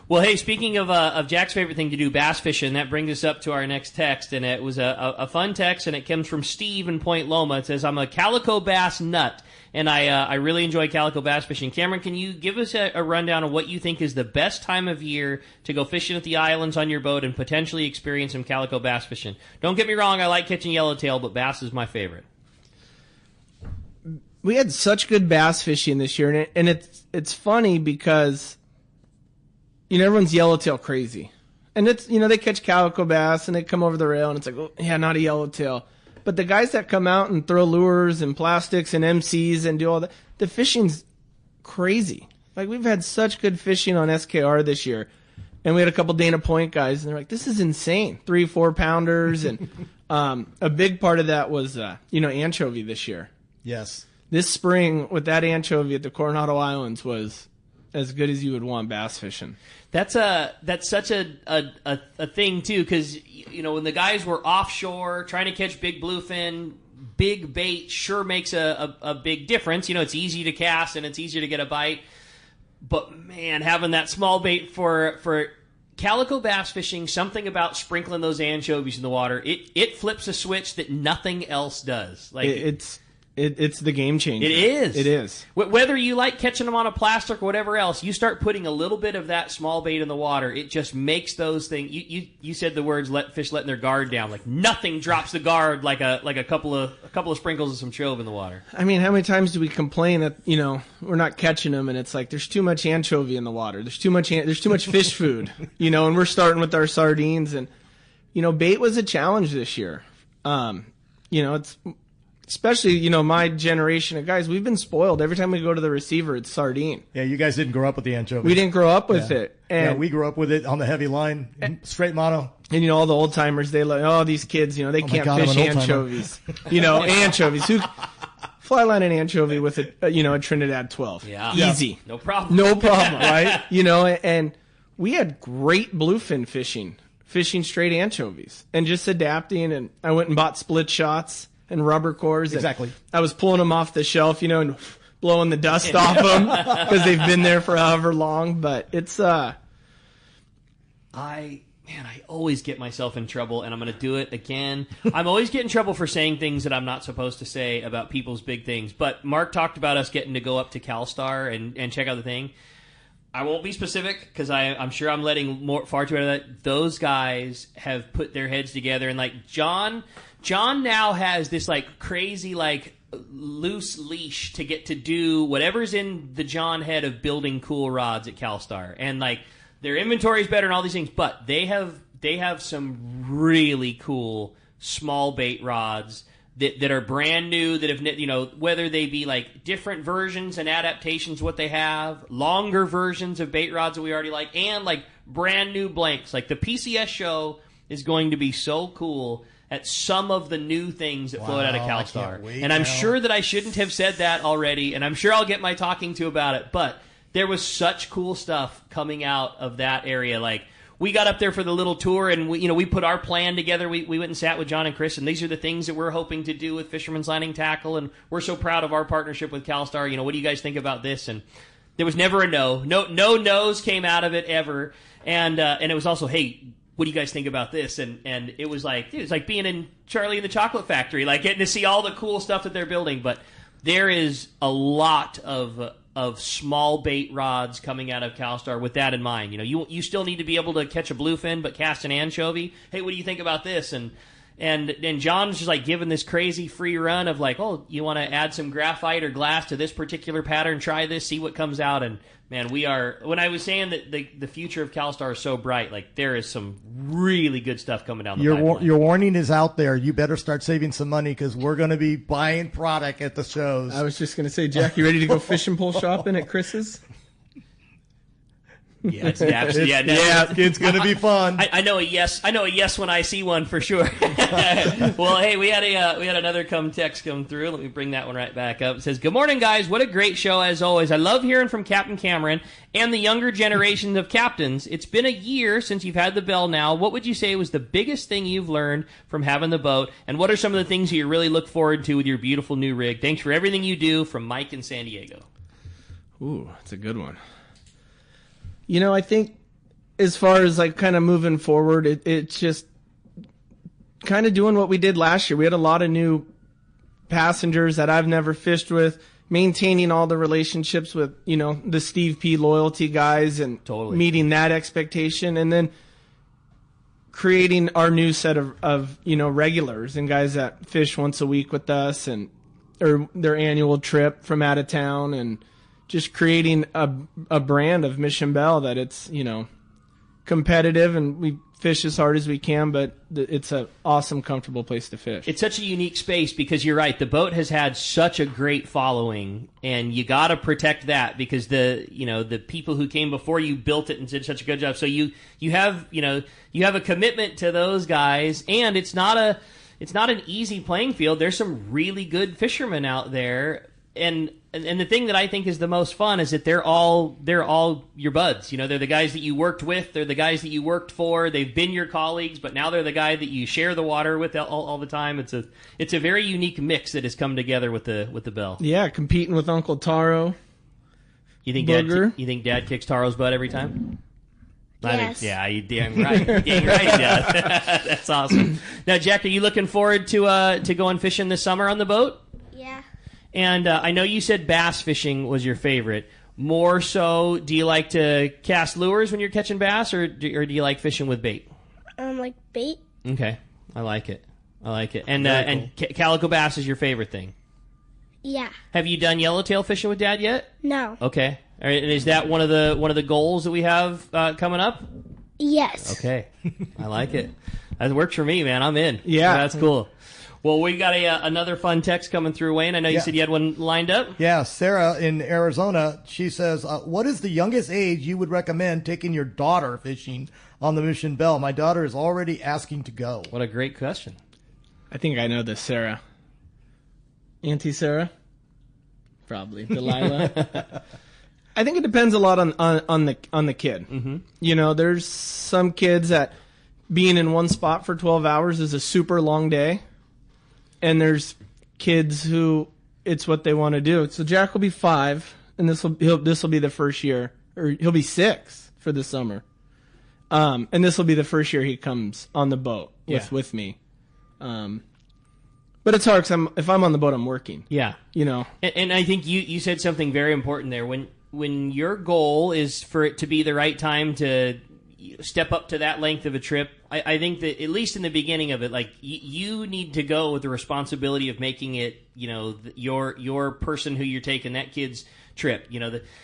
Well, hey, speaking of Jack's favorite thing to do, bass fishing, that brings us up to our next text, and it was a fun text, and it comes from Steve in Point Loma. It says, "I'm a calico bass nut, and I really enjoy calico bass fishing." Cameron, can you give us a rundown of what you think is the best time of year to go fishing at the islands on your boat and potentially experience some calico bass fishing? Don't get me wrong, I like catching yellowtail, but bass is my favorite. We had such good bass fishing this year, and it's funny because everyone's yellowtail crazy. And it's, they catch calico bass and they come over the rail and it's like, oh, yeah, not a yellowtail. But the guys that come out and throw lures and plastics and MCs and do all that, the fishing's crazy. Like, we've had such good fishing on SKR this year. And we had a couple Dana Point guys, and they're like, this is insane. 3-4 pounders. And a big part of that was, anchovy this year. Yes. This spring, with that anchovy at the Coronado Islands was as good as you would want bass fishing. That's such a thing, too, because, when the guys were offshore trying to catch big bluefin, big bait sure makes a big difference. It's easy to cast and it's easier to get a bite. But, man, having that small bait for calico bass fishing, something about sprinkling those anchovies in the water, it flips a switch that nothing else does. Like It's the game changer. It is. It is. Whether you like catching them on a plastic or whatever else, you start putting a little bit of that small bait in the water, it just makes those things. You said the words fish letting their guard down. Like nothing drops the guard like a couple of sprinkles of some chove in the water. I mean, how many times do we complain that we're not catching them, and it's like there's too much anchovy in the water. There's too much fish food. And we're starting with our sardines, and bait was a challenge this year. It's. Especially, my generation of guys, we've been spoiled. Every time we go to the receiver, it's sardine. Yeah, you guys didn't grow up with the anchovy. We didn't grow up with it. And we grew up with it on the heavy line, straight mono. And, all the old timers, they like, these kids, they can't fish anchovies. Anchovies. Fly line an anchovy with a Trinidad 12. Yeah. Easy. No problem. No problem, right? And we had great bluefin fishing straight anchovies and just adapting. And I went and bought split shots and rubber cores. Exactly. I was pulling them off the shelf, and blowing the dust off them because they've been there for however long. But it's I always get myself in trouble, and I'm going to do it again. I'm always getting in trouble for saying things that I'm not supposed to say about people's big things. But Mark talked about us getting to go up to CalStar and check out the thing. I won't be specific because I'm sure I'm letting far too out of that. Those guys have put their heads together, and like John now has this like crazy like loose leash to get to do whatever's in the John head of building cool rods at CalStar, and like their inventory is better and all these things, but they have some really cool small bait rods that are brand new, that have, whether they be like different versions and adaptations of what they have, longer versions of bait rods that we already like, and like brand new blanks. Like the PCS show is going to be so cool at some of the new things that float out of CalStar. And I'm sure that I shouldn't have said that already, and I'm sure I'll get my talking to about it, but there was such cool stuff coming out of that area. Like, we got up there for the little tour, and we put our plan together. We went and sat with John and Chris, and these are the things that we're hoping to do with Fisherman's Landing Tackle, and we're so proud of our partnership with CalStar. What do you guys think about this? And there was never a no. No no's came out of it ever. And it was also, hey, what do you guys think about this? And it was like, dude, it's like being in Charlie and the Chocolate Factory, like getting to see all the cool stuff that they're building. But there is a lot of small bait rods coming out of CalStar with that in mind. You still need to be able to catch a bluefin, but cast an anchovy. Hey, what do you think about this? And John's just like giving this crazy free run of like, oh, you want to add some graphite or glass to this particular pattern? Try this, see what comes out. And man, when I was saying that the future of CalStar is so bright, like there is some really good stuff coming down the pipeline. Your warning is out there. You better start saving some money because we're going to be buying product at the shows. I was just going to say, Jack, you ready to go fishing pole shopping at Chris's? Yeah, it's going to be fun. I know a yes. I know a yes when I see one for sure. Well, hey, we had another text come through. Let me bring that one right back up. It says, "Good morning, guys. What a great show as always. I love hearing from Captain Cameron and the younger generation of captains. It's been a year since you've had the Belle now. What would you say was the biggest thing you've learned from having the boat, and what are some of the things you really look forward to with your beautiful new rig? Thanks for everything you do." From Mike in San Diego. Ooh, that's a good one. I think as far as like kind of moving forward, it's just kind of doing what we did last year. We had a lot of new passengers that I've never fished with, maintaining all the relationships with, the Steve P loyalty guys and meeting that expectation, and then creating our new set of regulars and guys that fish once a week with us or their annual trip from out of town, and just creating a brand of Mission Belle that it's, competitive and we fish as hard as we can, but it's an awesome, comfortable place to fish. It's such a unique space because you're right. The boat has had such a great following, and you got to protect that because the people who came before you built it and did such a good job. So you have a commitment to those guys, and it's not an easy playing field. There's some really good fishermen out there. And the thing that I think is the most fun is that they're all your buds. They're the guys that you worked with. They're the guys that you worked for. They've been your colleagues, but now they're the guy that you share the water with all the time. It's a very unique mix that has come together with the Belle. Yeah, competing with Uncle Taro. You think Dad kicks Taro's butt every time? Yes. Yeah, you damn right. Dang right, Dad. That's awesome. Now, Jack, are you looking forward to going fishing this summer on the boat? Yeah. And I know you said bass fishing was your favorite. More so, do you like to cast lures when you're catching bass, or do you like fishing with bait? Like bait. Okay, I like it. And calico bass is your favorite thing. Yeah. Have you done yellowtail fishing with Dad yet? No. Okay. All right, and is that one of the goals that we have coming up? Yes. Okay, I like it. That works for me, man. I'm in. Yeah, that's cool. Well, we got another fun text coming through, Wayne. I know you said you had one lined up. Yeah, Sarah in Arizona, she says, what is the youngest age you would recommend taking your daughter fishing on the Mission Belle? My daughter is already asking to go. What a great question. I think I know this, Sarah. Auntie Sarah? Probably. Delilah? I think it depends a lot on the kid. Mm-hmm. There's some kids that being in one spot for 12 hours is a super long day. And there's kids who it's what they want to do. So Jack will be 5, and this will be the first year, or he'll be 6 for the summer. And this will be the first year he comes on the boat with me. But it's hard because if I'm on the boat, I'm working. Yeah, And I think you said something very important there. When your goal is for it to be the right time to step up to that length of a trip, I think that at least in the beginning of it, like you need to go with the responsibility of making it, your person who you're taking that kid's trip.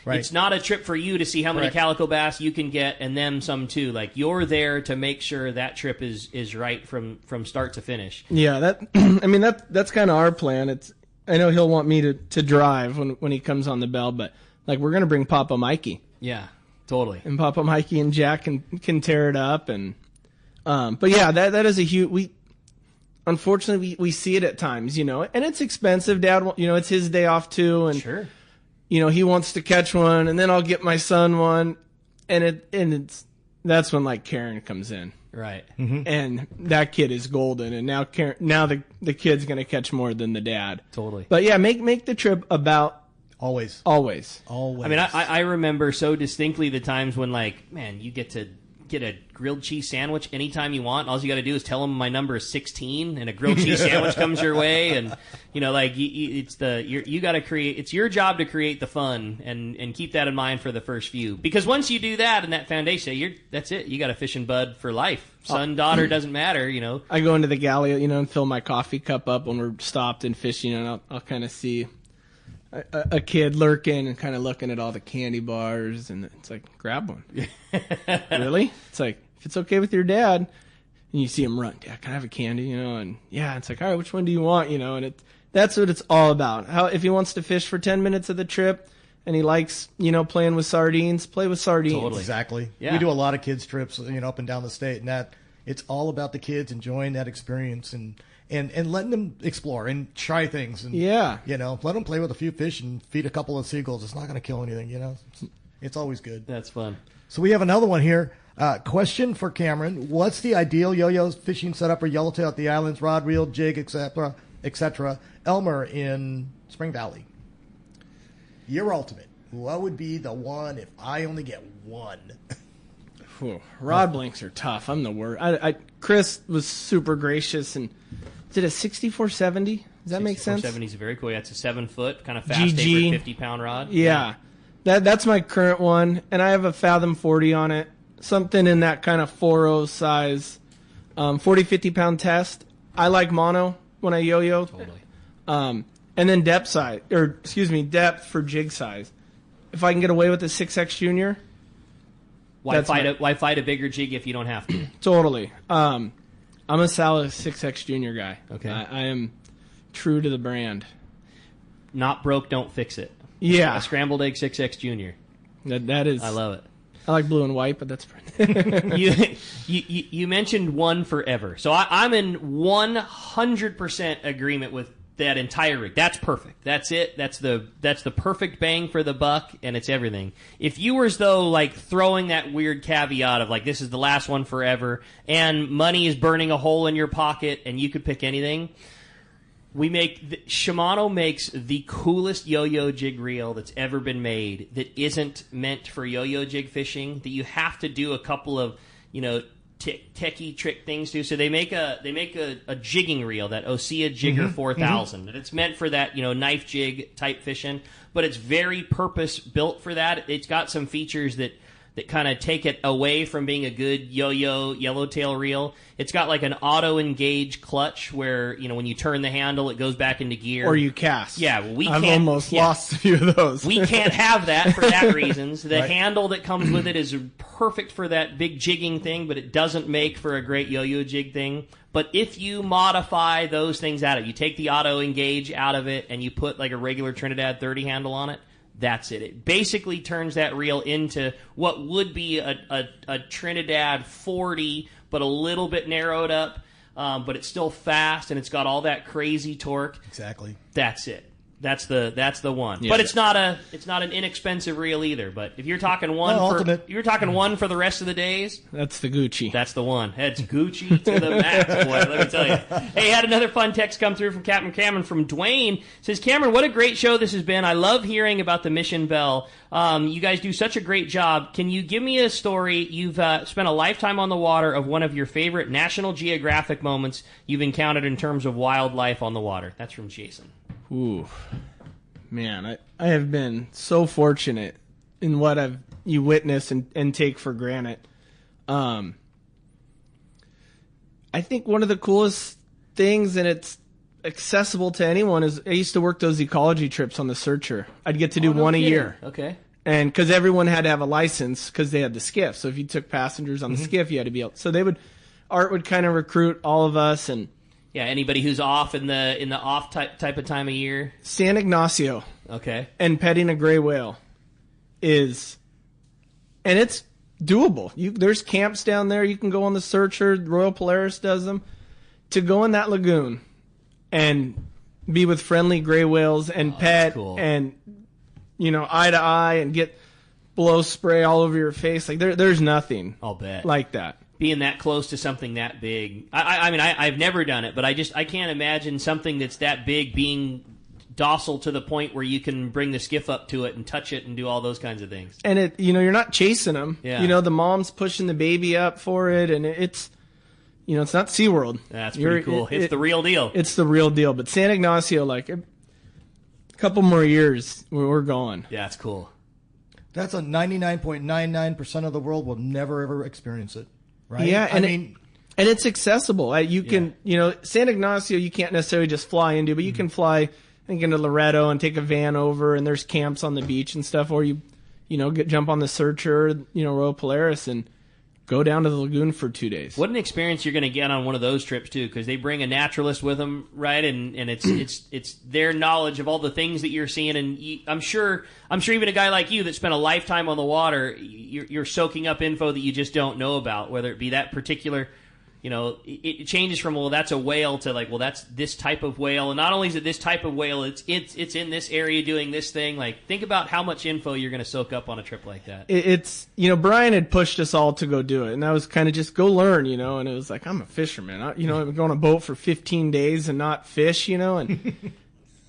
Right. It's not a trip for you to see how many calico bass you can get and them some too. Like you're there to make sure that trip is right from start to finish. Yeah, that's kind of our plan. I know he'll want me to drive when he comes on the Belle, but like we're gonna bring Papa Mikey. Yeah. Totally. And Papa Mikey and Jack can tear it up. And but yeah, that is a huge. Unfortunately we see it at times, and it's expensive. Dad, it's his day off too, and sure, he wants to catch one, and then I'll get my son one, and that's when like Karen comes in, right? Mm-hmm. And that kid is golden, and now the kid's gonna catch more than the dad. Totally. But yeah, make the trip about. Always. I mean, I remember so distinctly the times when, like, man, you get to get a grilled cheese sandwich anytime you want. All you got to do is tell them my number is 16, and a grilled cheese sandwich comes your way. And you got to create. It's your job to create the fun and keep that in mind for the first few. Because once you do that and that foundation, that's it. You got a fishing bud for life. Son, daughter, doesn't matter. I go into the galley, and fill my coffee cup up when we're stopped and fishing, and I'll kind of see a kid lurking and kind of looking at all the candy bars, and it's like, grab one. Really? It's like, if it's okay with your dad, and you see him run, Dad, can I have a candy? And yeah, it's like, all right, which one do you want? And that's what it's all about. If he wants to fish for 10 minutes of the trip and he likes, playing with sardines, play with sardines. Totally. Exactly. Yeah. We do a lot of kids trips, up and down the state, and it's all about the kids enjoying that experience and letting them explore and try things. And, let them play with a few fish and feed a couple of seagulls. It's not going to kill anything, It's always good. That's fun. So we have another one here. Question for Cameron. What's the ideal yo-yo fishing setup for yellowtail at the islands, rod, reel, jig, etc., Elmer in Spring Valley? Your ultimate. What would be the one if I only get one? Rod blinks are tough. I'm the worst. Chris was super gracious and did a 6470. Does that make sense? 6470 is very cool. Yeah, it's a 7-foot kind of fast GG. 50-pound rod. Yeah. That's my current one, and I have a Fathom 40 on it. Something in that kind of 4.0 size, 40, 50-pound test. I like mono when I yo-yo. Totally. And then depth for jig size. If I can get away with a 6X Junior, Why fight a bigger jig if you don't have to? Totally. I'm a solid 6X Junior guy. Okay. I am true to the brand. Not broke, don't fix it. Yeah. A scrambled egg 6X Junior. That is. I love it. I like blue and white, but that's you mentioned one forever. So I'm in 100% agreement with that entire rig. That's perfect. That's it. That's the perfect bang for the buck, and it's everything. If you were though like throwing that weird caveat of like this is the last one forever, and money is burning a hole in your pocket, and you could pick anything. Shimano makes the coolest yo-yo jig reel that's ever been made that isn't meant for yo-yo jig fishing, that you have to do a couple of, techie trick things to. So they make a jigging reel, that Osea Jigger 4000. And it's meant for that, knife jig type fishing, but it's very purpose built for that. It's got some features that kind of take it away from being a good yo-yo yellowtail reel. It's got like an auto-engage clutch where, when you turn the handle, it goes back into gear. Or you cast. Yeah, I've almost lost a few of those. We can't have that for that reasons. The handle that comes with it is perfect for that big jigging thing, but it doesn't make for a great yo-yo jig thing. But if you modify those things out of it, you take the auto-engage out of it and you put like a regular Trinidad 30 handle on it, that's it. It basically turns that reel into what would be a Trinidad 40, but a little bit narrowed up, but it's still fast and it's got all that crazy torque. Exactly. That's it. That's the one. Yeah. But it's not an inexpensive reel either. But if you're talking one for the rest of the days, that's the Gucci. That's the one. It's Gucci to the max, boy. Let me tell you. Hey, had another fun text come through from Captain Cameron from Dwayne. Says, Cameron, what a great show this has been. I love hearing about the Mission Belle. You guys do such a great job. Can you give me a story? You've spent a lifetime on the water of one of your favorite National Geographic moments you've encountered in terms of wildlife on the water. That's from Jason. Ooh, man, I have been so fortunate in what you witness and take for granted. I think one of the coolest things, and it's accessible to anyone, is I used to work those ecology trips on the Searcher. I'd get to do one a year. Okay. And because everyone had to have a license because they had the skiff. So if you took passengers on the skiff, you had to be able. So Art would kind of recruit all of us, and yeah, anybody who's off in the off type of time of year. San Ignacio. Okay. And petting a gray whale and it's doable. There's camps down there. You can go on the Searcher. Royal Polaris does them. To go in that lagoon and be with friendly gray whales and pet cool. and eye to eye and get blow spray all over your face. Like there's nothing. I'll bet. Like that. Being that close to something that big. I mean, I've never done it, but I can't imagine something that's that big being docile to the point where you can bring the skiff up to it and touch it and do all those kinds of things. And you're not chasing them. Yeah. The mom's pushing the baby up for it, and it's not SeaWorld. That's pretty cool. It's the real deal. It's the real deal. But San Ignacio, like a couple more years, we're going. Yeah, it's cool. That's a 99.99% of the world will never ever experience it. Right? Yeah, and it's accessible. You can, San Ignacio, you can't necessarily just fly into, but you can fly, I think, into Loretto and take a van over, and there's camps on the beach and stuff, or jump on the Searcher, Royal Polaris, and go down to the lagoon for 2 days. What an experience you're going to get on one of those trips too, because they bring a naturalist with them, right? And it's their knowledge of all the things that you're seeing, and I'm sure even a guy like you that spent a lifetime on the water, you're soaking up info that you just don't know about, whether it be that particular. It changes from, well, that's a whale to like, well, that's this type of whale. And not only is it this type of whale, it's in this area doing this thing. Like, think about how much info you're going to soak up on a trip like that. It's, Brian had pushed us all to go do it. And that was kind of just go learn, and it was like, I'm a fisherman. I've been going on a boat for 15 days and not fish, and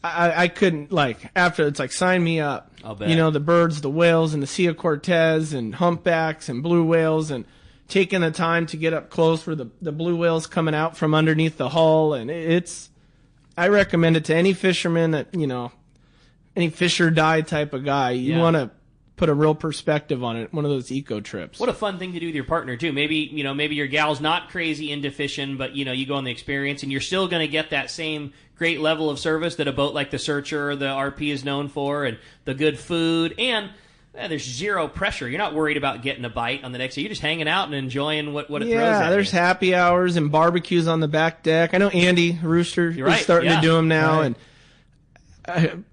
I couldn't, after it's like, sign me up. I'll bet. The birds, the whales, and the Sea of Cortez, and humpbacks, and blue whales, and taking the time to get up close where the blue whale's coming out from underneath the hull. And I recommend it to any fisherman that, any fish or die type of guy. You want to put a real perspective on it, one of those eco trips. What a fun thing to do with your partner too. Maybe your gal's not crazy into fishing, but you go on the experience and you're still going to get that same great level of service that a boat like the Searcher or the RP is known for, and the good food, and there's zero pressure. You're not worried about getting a bite on the next day. You're just hanging out and enjoying what it throws at Yeah, there's you. happy hours and barbecues on the back deck. I know Andy Rooster is starting to do them now, and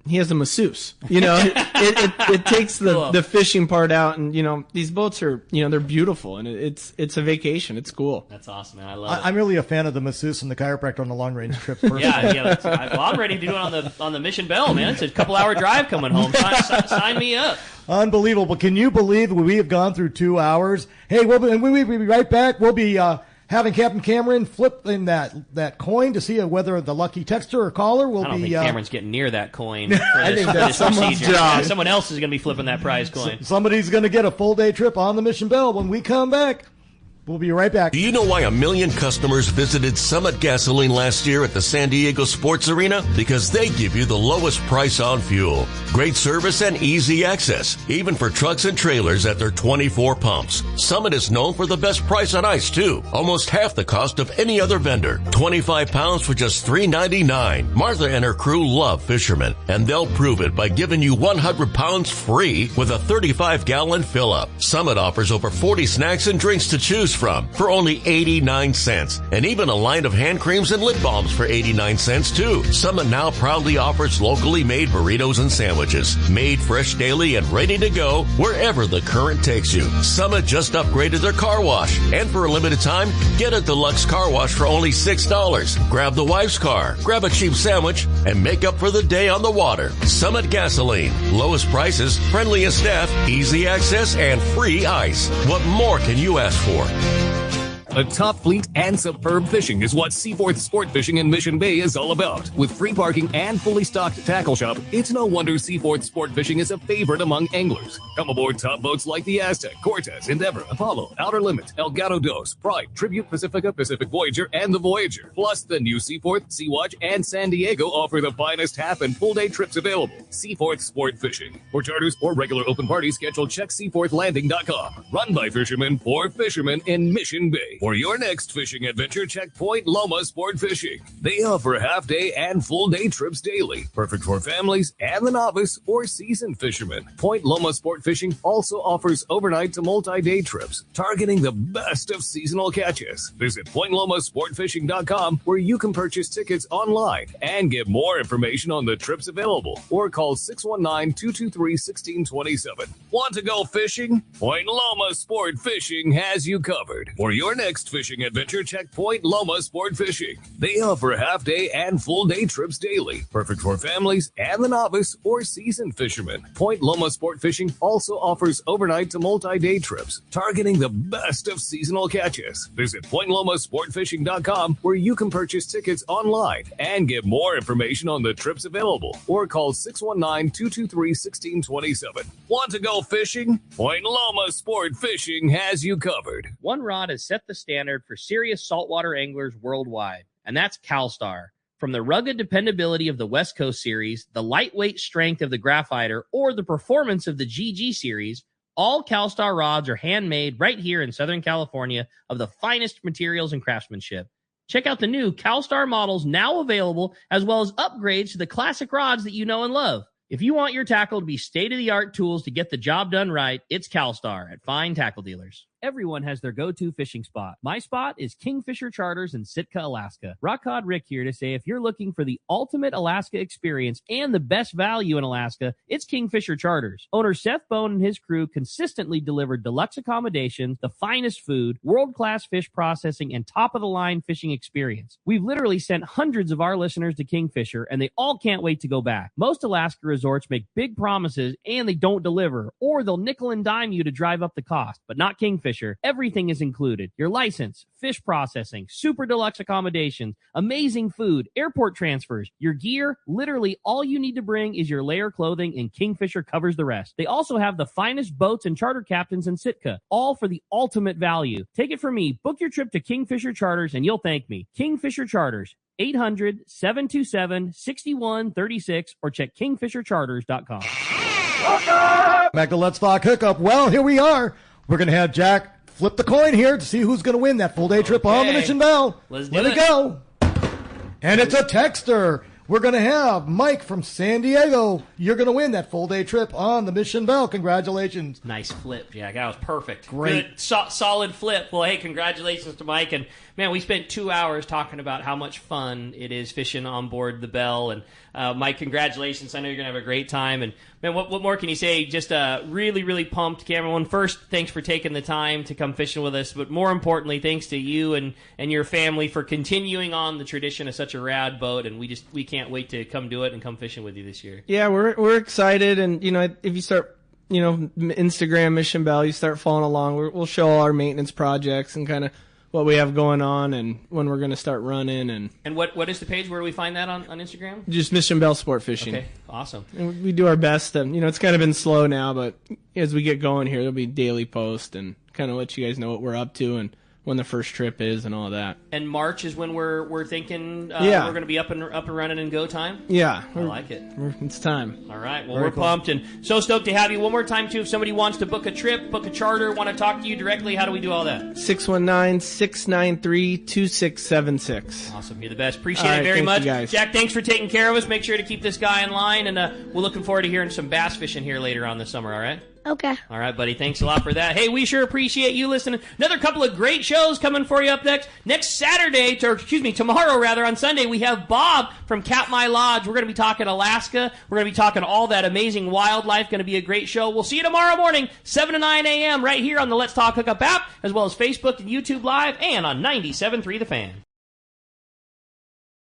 he has a masseuse. It takes the fishing part out, and these boats are they're beautiful, and it's a vacation. It's cool. That's awesome, man. I love it. I'm really a fan of the masseuse and the chiropractor on the long range trips. Personally. I'm ready to do it on the Mission Belle, man. It's a couple-hour drive coming home. Sign me up. Unbelievable. Can you believe we have gone through 2 hours? Hey, we'll be right back. We'll be having Captain Cameron flip in that coin to see whether the lucky texter or caller will be. I don't think Cameron's getting near that coin. I think that's someone's job. Someone else is going to be flipping that prize coin. Somebody's going to get a full day trip on the Mission Belle when we come back. We'll be right back. Do you know why 1 million customers visited Summit Gasoline last year at the San Diego Sports Arena? Because they give you the lowest price on fuel. Great service and easy access, even for trucks and trailers at their 24 pumps. Summit is known for the best price on ice, too. Almost half the cost of any other vendor. 25 pounds for just $3.99. Martha and her crew love fishermen, and they'll prove it by giving you 100 pounds free with a 35-gallon fill-up. Summit offers over 40 snacks and drinks to choose from for only 89 cents, and even a line of hand creams and lip balms for 89 cents too. Summit now proudly offers locally made burritos and sandwiches, made fresh daily and ready to go wherever the current takes you. Summit just upgraded their car wash, and for a limited time, get a deluxe car wash for only $6. Grab the wife's car, grab a cheap sandwich, and make up for the day on the water. Summit Gasoline. Lowest prices, friendliest staff, easy access, and free ice. What more can you ask for? A top fleet and superb fishing is what Seaforth Sport Fishing in Mission Bay is all about. With free parking and fully stocked tackle shop, it's no wonder Seaforth Sport Fishing is a favorite among anglers. Come aboard top boats like the Aztec, Cortez, Endeavor, Apollo, Outer Limit, Elgato Dos, Pride, Tribute Pacifica, Pacific Voyager, and the Voyager. Plus, the new Seaforth, Sea-Watch, and San Diego offer the finest half and full day trips available. Seaforth Sport Fishing. For charters or regular open parties, schedule check seaforthlanding.com. Run by fishermen for fishermen in Mission Bay. For your next fishing adventure, check Point Loma Sport Fishing. They offer half-day and full-day trips daily, perfect for families and the novice or seasoned fishermen. Point Loma Sport Fishing also offers overnight to multi-day trips, targeting the best of seasonal catches. Visit PointLomaSportFishing.com, where you can purchase tickets online and get more information on the trips available, or call 619-223-1627. Want to go fishing? Point Loma Sport Fishing has you covered. For your next fishing adventure, check Point Loma Sport Fishing. They offer half-day and full-day trips daily, perfect for families and the novice or seasoned fishermen. Point Loma Sport Fishing also offers overnight to multi-day trips, targeting the best of seasonal catches. Visit PointLomaSportFishing.com, where you can purchase tickets online and get more information on the trips available, or call 619-223-1627. Want to go fishing? Point Loma Sport Fishing has you covered. One rod has set the standard for serious saltwater anglers worldwide, and that's CalStar. From the rugged dependability of the West Coast Series, the lightweight strength of the Graphiter, or the performance of the GG Series, all CalStar rods are handmade right here in Southern California of the finest materials and craftsmanship. Check out the new CalStar models now available, as well as upgrades to the classic rods that you know and love. If you want your tackle to be state-of-the-art tools to get the job done right, it's CalStar at fine tackle dealers. Everyone has their go-to fishing spot. My spot is Kingfisher Charters in Sitka, Alaska. Rock Cod Rick here to say if you're looking for the ultimate Alaska experience and the best value in Alaska, it's Kingfisher Charters. Owner Seth Bone and his crew consistently deliver deluxe accommodations, the finest food, world-class fish processing, and top-of-the-line fishing experience. We've literally sent hundreds of our listeners to Kingfisher, and they all can't wait to go back. Most Alaska resorts make big promises, and they don't deliver, or they'll nickel and dime you to drive up the cost, but not Kingfisher. Everything is included. Your license, fish processing, super deluxe accommodations, amazing food, airport transfers, your gear. Literally all you need to bring is your layer clothing, and Kingfisher covers the rest. They also have the finest boats and charter captains in Sitka, all for the ultimate value. Take it from me. Book your trip to Kingfisher Charters and you'll thank me. Kingfisher Charters, 800-727-6136, or check kingfishercharters.com. Back to Let's Talk Hookup. Well, here we are. We're going to have Jack flip the coin here to see who's going to win that full day trip on the Mission Belle. Let it go. And it's a texter. we're going to have Mike from San Diego. You're going to win that full-day trip on the Mission Belle. Congratulations. Nice flip, Jack. That was perfect. Great. Good, solid flip. Well, hey, congratulations to Mike. And, man, we spent 2 hours talking about how much fun it is fishing on board the Belle. And, Mike, congratulations. I know you're going to have a great time. And, man, what more can you say? Just really, really pumped, Cameron. First, thanks for taking the time to come fishing with us. But more importantly, thanks to you and your family for continuing on the tradition of such a rad boat. And we can't wait to come do it and come fishing with you this year. Yeah, we're excited. And, if you start, Instagram Mission Belle, you start following along, we'll show all our maintenance projects and kind of what we have going on and when we're going to start running. And what is the page? Where do we find that on Instagram? Just Mission Belle Sport Fishing. Okay, awesome. And we do our best. And, it's kind of been slow now, but as we get going here, there'll be daily posts and kind of let you guys know what we're up to and when the first trip is and all that. And March is when we're thinking we're going to be up and running and go time? Yeah. I like it. It's time. All right. Well, we're pumped and so stoked to have you. One more time, too, if somebody wants to book a trip, book a charter, want to talk to you directly, how do we do all that? 619-693-2676. Awesome. You're the best. Appreciate it very much. Jack, thanks for taking care of us. Make sure to keep this guy in line, and we're looking forward to hearing some bass fishing here later on this summer, all right? Okay. All right, buddy. Thanks a lot for that. Hey, we sure appreciate you listening. Another couple of great shows coming for you up next. Tomorrow on Sunday, we have Bob from Katmai Lodge. We're going to be talking Alaska. We're going to be talking all that amazing wildlife. Going to be a great show. We'll see you tomorrow morning, 7 to 9 a.m. right here on the Let's Talk Hookup app, as well as Facebook and YouTube Live and on 97.3 The Fan.